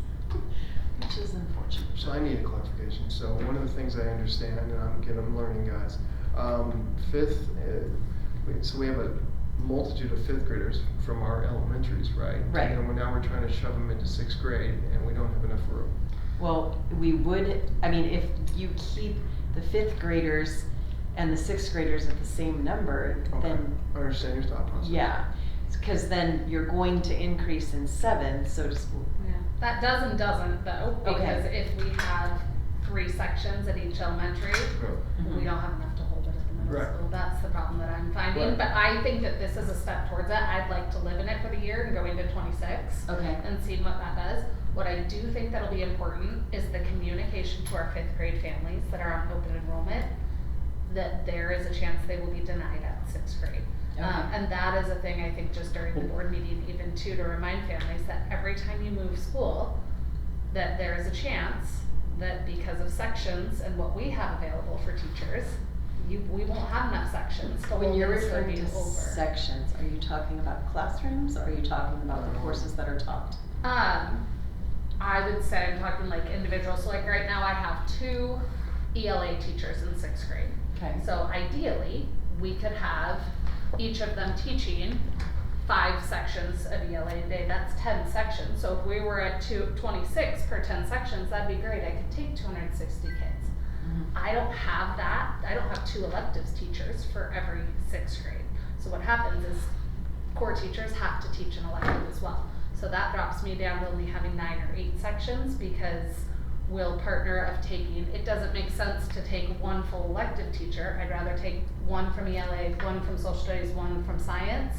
which is unfortunate. So I need a clarification. So one of the things I understand, and I'm learning, guys. Fifth, so we have a multitude of fifth graders from our elementaries, right? Right. And then now we're trying to shove them into sixth grade, and we don't have enough room. Well, we would, I mean, if you keep the 5th graders and the 6th graders at the same number, Okay. then, I understand your thought process. yeah. Cause then you're going to increase in 7th, so to speak. Yeah, that doesn't though, Okay. because if we have 3 sections at each elementary, Yeah. we don't have enough to hold it at the middle Right. school. That's the problem that I'm finding, Right. but I think that this is a step towards that. I'd like to live in it for the year and go into 26 Okay. and see what that does. What I do think that'll be important is the communication to our 5th grade families that are on open enrollment, that there is a chance they will be denied at 6th grade. Okay. And that is a thing I think just during the board meeting, even too, to remind families that every time you move school, that there is a chance that because of sections and what we have available for teachers, we won't have enough sections to When hold you're this referring review to over. sections, are you talking about classrooms, or are you talking about the courses that are taught? I would say I'm talking like individuals, so like right now I have 2 ELA teachers in 6th grade. Okay. So ideally, we could have each of them teaching 5 sections of ELA a day, that's 10 sections. So if we were at 26 per 10 sections, that'd be great, I could take 260 kids. I don't have that, I don't have 2 electives teachers for every 6th grade. So what happens is core teachers have to teach an elective as well. So that drops me down to only having 9 or 8 sections because we'll partner of taking, it doesn't make sense to take 1 full elective teacher. I'd rather take 1 from ELA, 1 from social studies, 1 from science,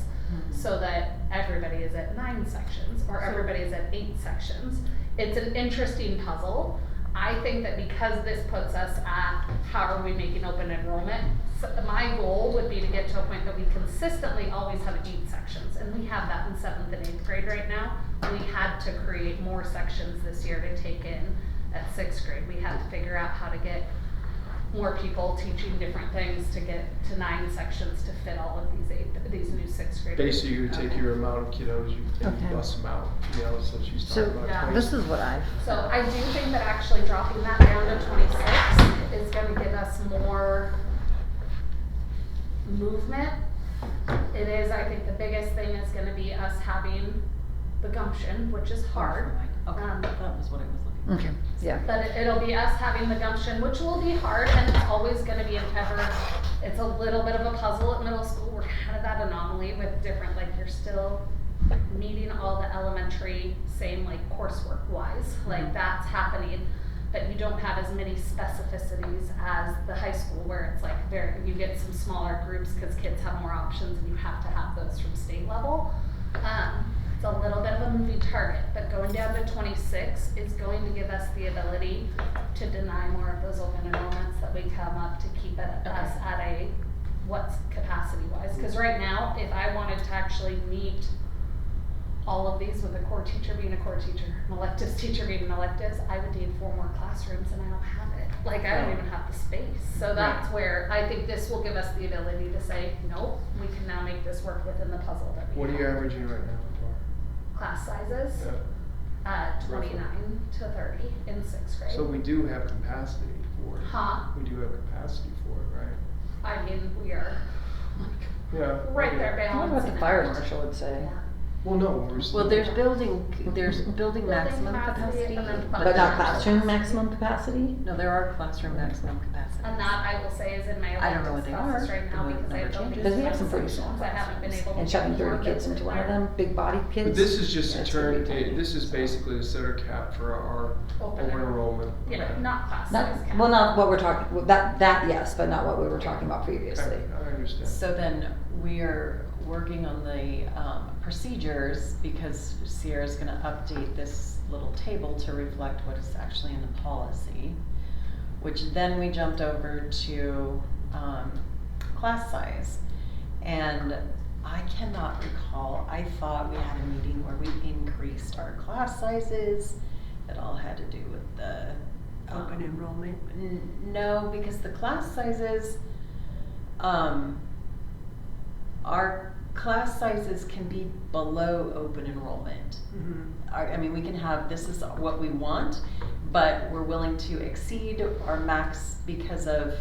so that everybody is at 9 sections or everybody is at 8 sections. It's an interesting puzzle. I think that because this puts us at how are we making open enrollment, so my goal would be to get to a point that we consistently always have 8 sections, and we have that in 7th and 8th grade right now. We had to create more sections this year to take in at 6th grade. We had to figure out how to get more people teaching different things to get to 9 sections to fit all of these new 6th graders. Basically, you take your amount of kiddos, you Okay. bust them out, you know, so she's So, talking about. Yeah. 20. this is what I, So I do think that actually dropping that down to 26 is gonna give us more movement. It is, I think the biggest thing is gonna be us having the gumption, which is hard. Okay, that was what I was looking okay, yeah. But it'll be us having the gumption, which will be hard, and it's always gonna be it's a little bit of a puzzle at middle school. We're kind of that anomaly with different, like you're still meeting all the elementary, same like coursework wise, like that's happening. But you don't have as many specificities as the high school where it's like you get some smaller groups because kids have more options and you have to have those from state level. It's a little bit of a moving target, but going down to 26 is going to give us the ability to deny more of those open enrollments that we come up to keep us at a what's capacity wise. Because right now, if I wanted to actually meet all of these with a core teacher being a core teacher, an electives teacher being an electives, I would need 4 more classrooms and I don't have it. Like I don't even have the space. So that's where I think this will give us the ability to say, nope, we can now make this work within the puzzle that we What are have. you averaging right now, Class sizes, Yeah. 29 to 30 in 6th grade. So we do have capacity for it. Huh? We do have capacity for it, right? I mean, we are Yeah. right there I wonder what balancing the fire out. marshal would say. Yeah. Well, no, we're. Well, there's building maximum capacity. and then But not classroom maximum capacity? No, there are classroom maximum capacity. And that I will say is in my I don't know what elective they classes are, right now the because I number don't changes. Because we have some pretty small I haven't been able to. And shoving get more 30 kids into one of there. them, big bodied kids. But this is just a that's gonna turn, be tiny. this is basically a setter cap for our Open open enrollment. Yeah, not class Not, size count. well, not what we're talking, well, that yes, but not what we were talking about previously. I understand. So then we are working on the procedures because Sierra's gonna update this little table to reflect what is actually in the policy. Which then we jumped over to class size. And I cannot recall, I thought we had a meeting where we increased our class sizes. It all had to do with the Open enrollment. No, because the class sizes, our class sizes can be below open enrollment. I mean, we can have, this is what we want, but we're willing to exceed our max because of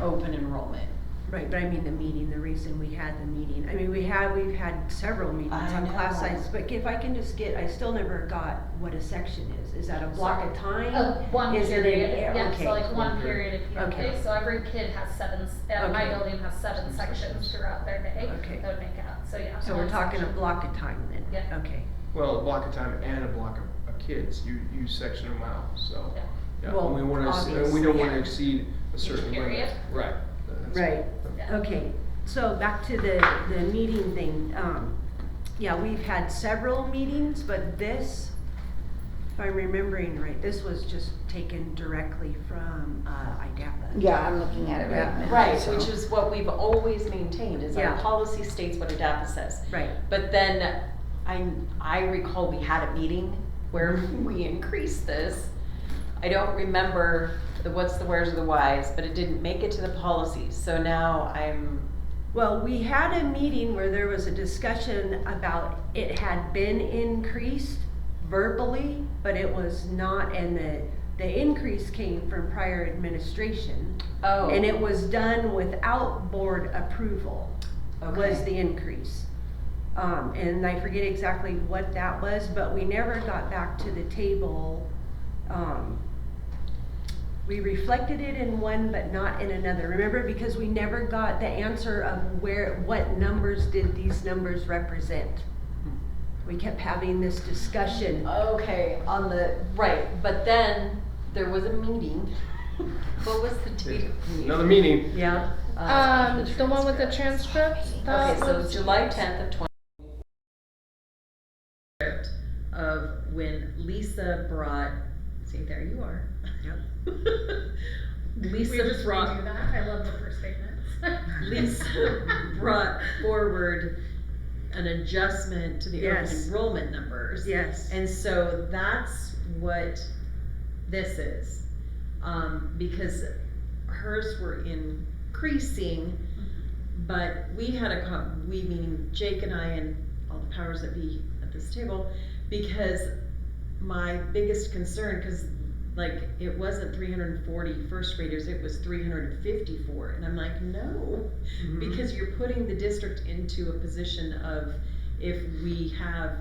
open enrollment. Right, but I mean the meeting, the reason we had the meeting. I mean, we've had several meetings I on class know. sizes, but if I can just get, I still never got what a section is. Is that a block of time? One Is it period, an- yeah, okay. so like one period if you Okay. okay, so every kid has seven, my Okay. building has 7 sections throughout their day. Okay. That would make it out, so yeah. So we're one talking a section. block of time then? Yeah. Okay. Well, a block of time and a block of kids, you section them out, so. Yeah. Yeah, Well, and we wanna, and we obviously, don't wanna yeah. exceed a certain limit. period. Right. That's- Right. Yeah. Okay, so back to the meeting thing, yeah, we've had several meetings, but this, if I'm remembering right, this was just taken directly from, IDAPA. Yeah, I'm looking at it right Yeah. now. Right, so. which is what we've always maintained, is our Yeah. policy states what ADAPA says. Right, But then I recall we had a meeting where we increased this. I don't remember the what's the where's or the whys, but it didn't make it to the policies, so now I'm, well, we had a meeting where there was a discussion about it had been increased verbally, but it was not, and the increase came from prior administration. oh. And it was done without board approval, was Okay. the increase. And I forget exactly what that was, but we never got back to the table. We reflected it in one, but not in another. Remember, because we never got the answer of what numbers did these numbers represent. We kept having this discussion. Okay, on the, right, but then there was a meeting. What was the date of the meeting? Another meeting. Yeah. The one with the transcripts, that Okay, so was. July 10th of 20. Of when Lisa brought, see, there you are. Yep. Lisa brought, that, I love the first statements. Lisa brought forward an adjustment to the open Yes. enrollment numbers. Yes. And so that's what this is. Because hers were increasing, but we had we meaning Jake and I and all the powers that be at this table, because my biggest concern, cause like it wasn't 340 first graders, it was 354, and I'm like, no, because you're putting the district into a position of, if we have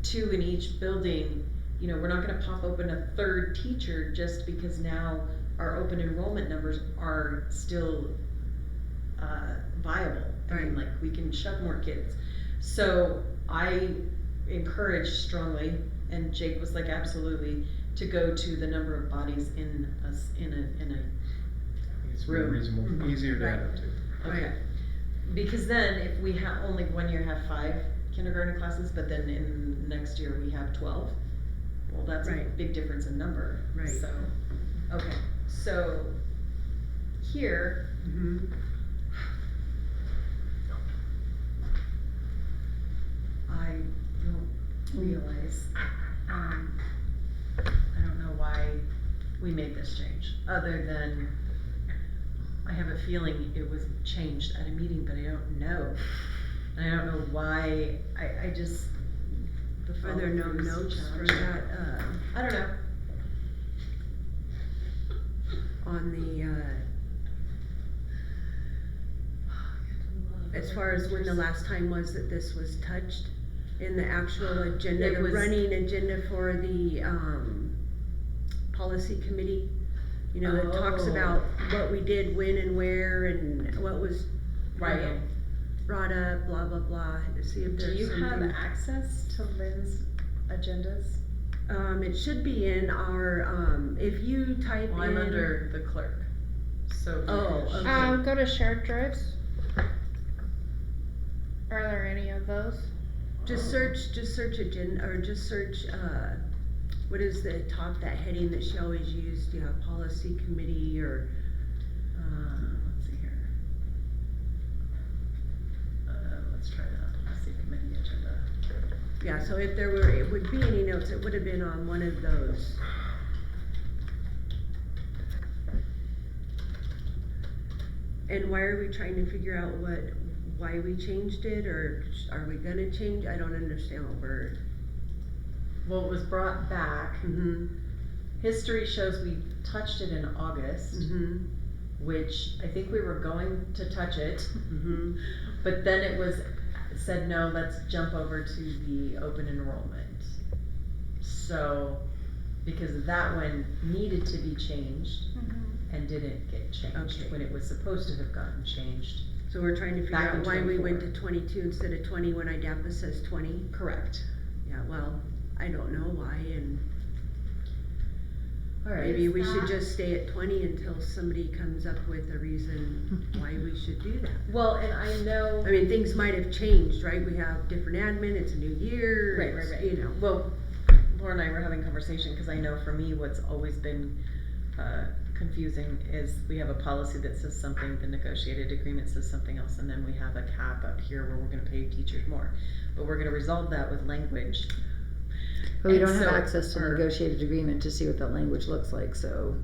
2 in each building, you know, we're not gonna pop open a third teacher just because now our open enrollment numbers are still viable. I mean, like, we can shove more kids. So I encouraged strongly, and Jake was like, absolutely, to go to the number of bodies in a It's very Room. reasonable, easier to adapt to. okay. Because then if we have only one year have 5 kindergarten classes, but then in next year we have 12, well, that's a Right. big difference in number. Right. So, okay, so here, Mhm. I don't realize, I don't know why we made this change, other than I have a feeling it was changed at a meeting, but I don't know. And I don't know why, I just, the Are there no follow-through is notes for challenging. that, I don't know. on the, as far as when the last time was that this was touched? in the actual agenda, It the was- running agenda for the, policy committee? You know, that talks Oh. about what we did, when and where, and what was, you Right. know, brought up, blah, blah, blah, to see if Do there's you have something. access to Lynn's agendas? It should be in our, if you type in. Well, I'm under the clerk, so. if you Oh, could- okay. Go to shared drives. Are there any of those? Just search agenda, or just search, what is the top, that heading that she always used, yeah, policy committee, or, Let's see here. Let's try that, let's see, committee agenda. yeah, so if there were, it would be any notes, it would have been on one of those. And why are we trying to figure out why we changed it, or are we gonna change? I don't understand what we're. Well, it was brought back. Mm-hmm, History shows we touched it in August, mm-hmm, which I think we were going to touch it. mm-hmm. But then it was said, no, let's jump over to the open enrollment. So, because that one needed to be changed and didn't get changed Okay. when it was supposed to have gotten changed. So we're trying to figure Back in out why we went to 24. 22 instead of 20 when IDAPA says 20. Correct. Yeah, well, I don't know why, and Alright. maybe we should that- just stay at 20 until somebody comes up with a reason why we should do that. Well, and I know. I mean, things might have changed, right? We have different admin, it's a new year, Right, it's, right, right. you know. Well, Laura and I were having a conversation, cause I know for me, what's always been, confusing is we have a policy that says something, the negotiated agreement says something else, and then we have a cap up here where we're gonna pay teachers more. But we're gonna resolve that with language. But we And don't have so access to the for- negotiated agreement to see what that language looks like, so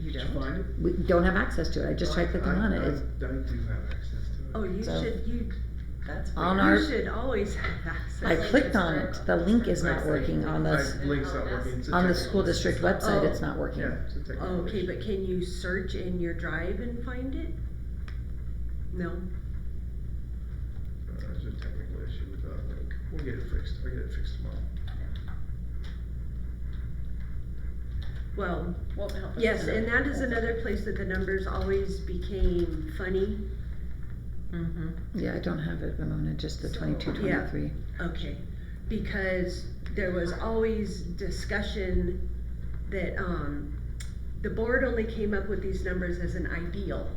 You Did you don't? find it? we don't have access to it. I just tried clicking on it. I It's do have access to it. Oh, you So- should, That's On weird. our- you should always have access. I clicked on it. The link is not working on My the link's not working. It's a on the technical school district issue. website. Oh. It's not working. Yeah, it's a technical Okay, issue. but can you search in your drive and find it? No? There's a technical issue with that link. We'll get it fixed. I'll get it fixed tomorrow. Well, Won't help us yes, tonight. and that is another place that the numbers always became funny. Mm-hmm. Yeah, I don't have it, Ramona. Just the 22, Yeah. 23. Okay, because there was always discussion that, the board only came up with these numbers as an ideal,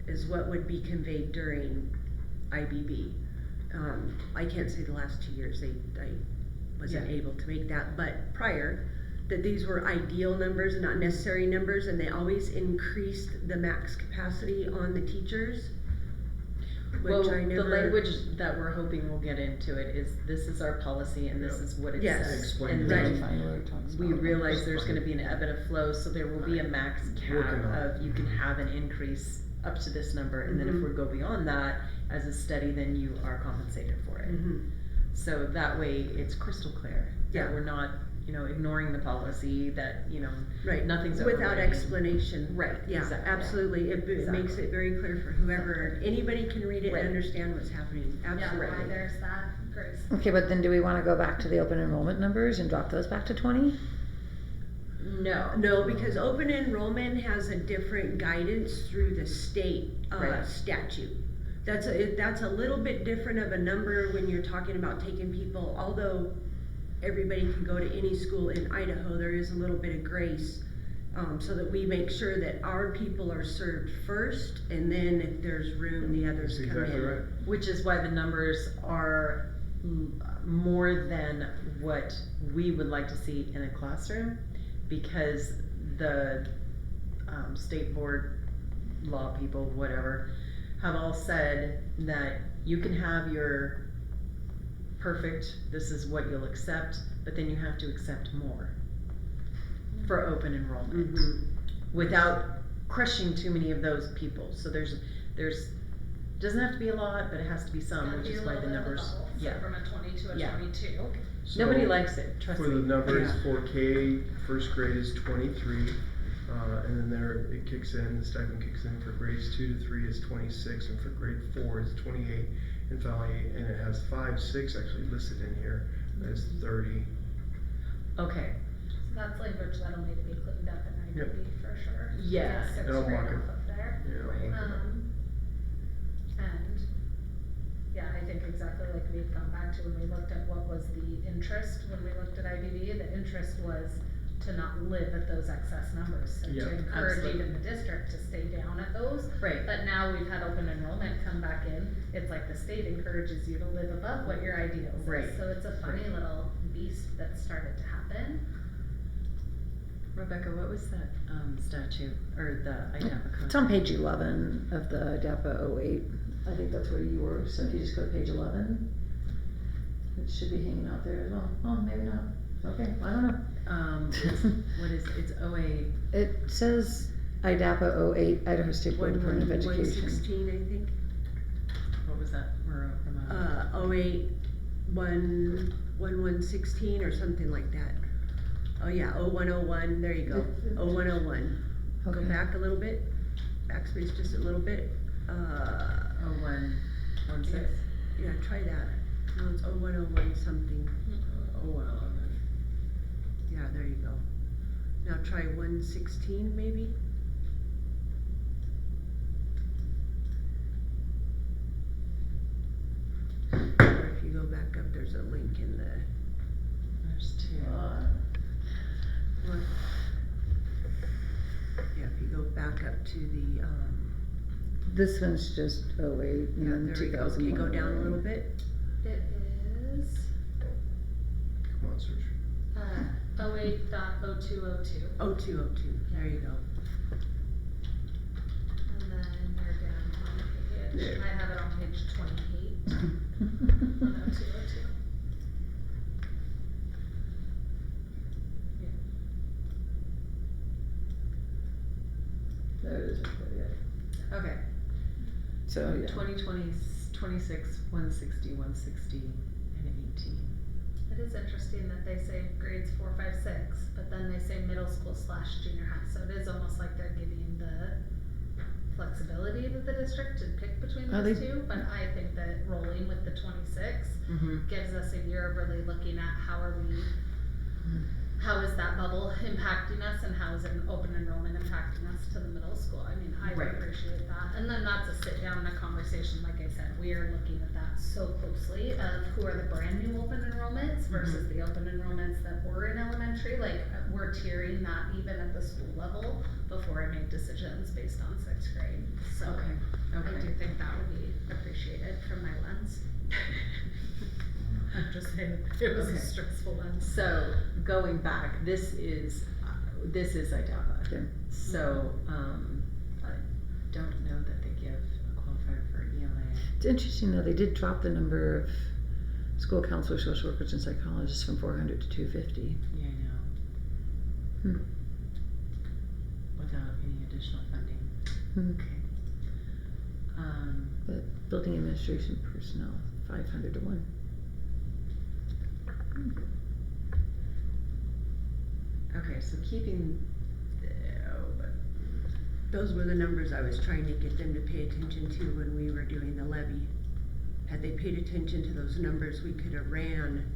is what would be conveyed during IBB. I can't say the last 2 years, I wasn't Yeah. able to make that, but prior, that these were ideal numbers and not necessary numbers, and they always increased the max capacity on the teachers. Well, Which I the never. language that we're hoping we'll get into it is, this is our policy and this Yeah. is what it Yes. says. Explain And it. then Find where it talks we about realize there's gonna be an ebb and a flow, so there will be a max cap Working on it. of, you can have an increase up to this number, and then if Mhm. we go beyond that as a study, then you are compensated for it. Mhm. So that way, it's crystal clear, Yeah. that we're not, ignoring the policy, that, Right, nothing's without overriding. explanation. Right, Yeah, exactly. absolutely, it Exactly. makes it very clear for whoever, Exactly. anybody can read it Right. and understand what's happening, Yeah, absolutely. why there's that, Grace. Okay, but then do we want to go back to the open enrollment numbers and drop those back to 20? No. No, because open enrollment has a different guidance through the state, Right. statute. That's a little bit different of a number when you're talking about taking people, although everybody can go to any school in Idaho, there is a little bit of grace. So that we make sure that our people are served first, and then if there's room, the others That's come in. exactly right. Which is why the numbers are more than what we would like to see in a classroom, because the state board law people, whatever, have all said that you can have your perfect, this is what you'll accept, but then you have to accept more for open enrollment Mhm. without crushing too many of those people. So there's doesn't have to be a lot, but it has to be some, Gotta which be is a why little the bit of a numbers, bubble, so yeah. from a 20 to a Yeah. 22. Nobody So, likes it, trust me. For the numbers, Yeah. for K, first grade is 23, and then there, it kicks in, the stipend kicks in for grades 2 to 3 is 26, and for grade 4 is 28. in Valley, and it has 5, 6 actually listed in here as 30. Okay, So that's language that'll need to be cleaned up in Yep. IDB for sure. Yeah. Get sixth And I'll grade mark it. off of there. Yeah, I'll mark it up. And, yeah, I think exactly like we've gone back to when we looked at what was the interest, when we looked at IBB, the interest was to not live at those excess numbers. So Yeah. to encourage Absolutely. even the district to stay down at those. right. But now we've had open enrollment come back in, it's like the state encourages you to live above what your ideals Right. is. So it's a funny little beast that started to happen. Rebecca, what was that statute or the IDAPA code? It's on page 11 of the DAPA 08. I think that's where you were, so if you just go to page 11, it should be hanging out there as well. Oh, maybe not. Okay, I don't know. It's 08. It says IDAPA 08, Idaho State Board Department of Education. 116, I think. What was that? We're from 08, 1116 or something like that. Oh yeah, 0101, there you go. 0101. Go Okay. back a little bit, backspace just a little bit. 0116. Yeah, try that. No, it's 0101 something. 0111. Yeah, there you go. Now try 116 maybe. Or if you go back up, there's a link in the. There's 2. What? Yeah, if you go back up to the, This one's just 08 and yeah, then there we go. 2001. Can you go down a little bit? It is, Come on, search. 08.0202. 0202, there you go. And then you're down on page, There. I have it on page 28. On 0202. There it is. Right there, yeah. Okay. So, yeah. 2020, 26, 160, 160, and 18. It is interesting that they say grades 4, 5, 6, but then they say middle school / junior high, so it is almost like they're giving the flexibility to the district to pick between Oh, those they- two, but I think that rolling with the 26 Mm-hmm. gives us a year of really looking at how is that bubble impacting us and how is an open enrollment impacting us to the middle school. I mean, I would Right. appreciate that. And then that's a sit down and a conversation, like I said, we are looking at that so closely of who are the brand new open enrollments versus the open enrollments that were in elementary. Like, we're tiering that even at the school level before I make decisions based on 6th grade. So Okay. I do think that would be appreciated from my lens. I'm just saying, it was Okay. a stressful lens. So going back, this is IDAPA. Okay. So I don't know that they give a qualifier for ELA. It's interesting though, they did drop the number of school counselors, social workers, and psychologists from 400 to 250. Yeah, I know. Hmm. Without any additional funding. Hmm. Okay. But building administration personnel, 500 to 1. Okay, so keeping. Those were the numbers I was trying to get them to pay attention to when we were doing the levy. Had they paid attention to those numbers, we could have ran,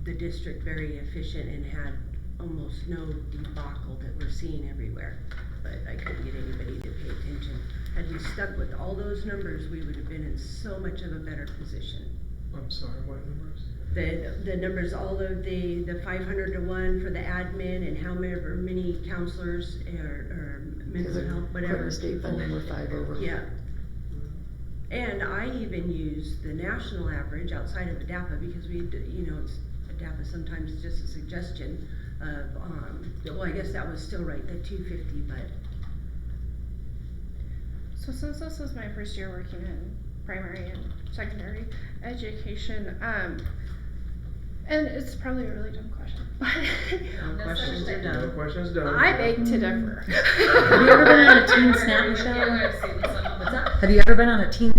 the district very efficient and had almost no debacle that we're seeing everywhere. But I couldn't get anybody to pay attention. Had we stuck with all those numbers, we would have been in so much of a better position. I'm sorry, what numbers? The numbers, all of the 500 to 1 for the admin and however many counselors or mental health, whatever. According to state funding, we're 5 over. Yeah. And I even use the national average outside of ADAPA because ADAPA sometimes is just a suggestion of, well, I guess that was still right, the 250, but. So since this is my first year working in primary and secondary education, and it's probably a really dumb question, but No questions are No done. questions done. I beg to differ. Have you ever been on a teen snap, Yeah, Michelle? I've seen some. What's that? Have you ever been on a teen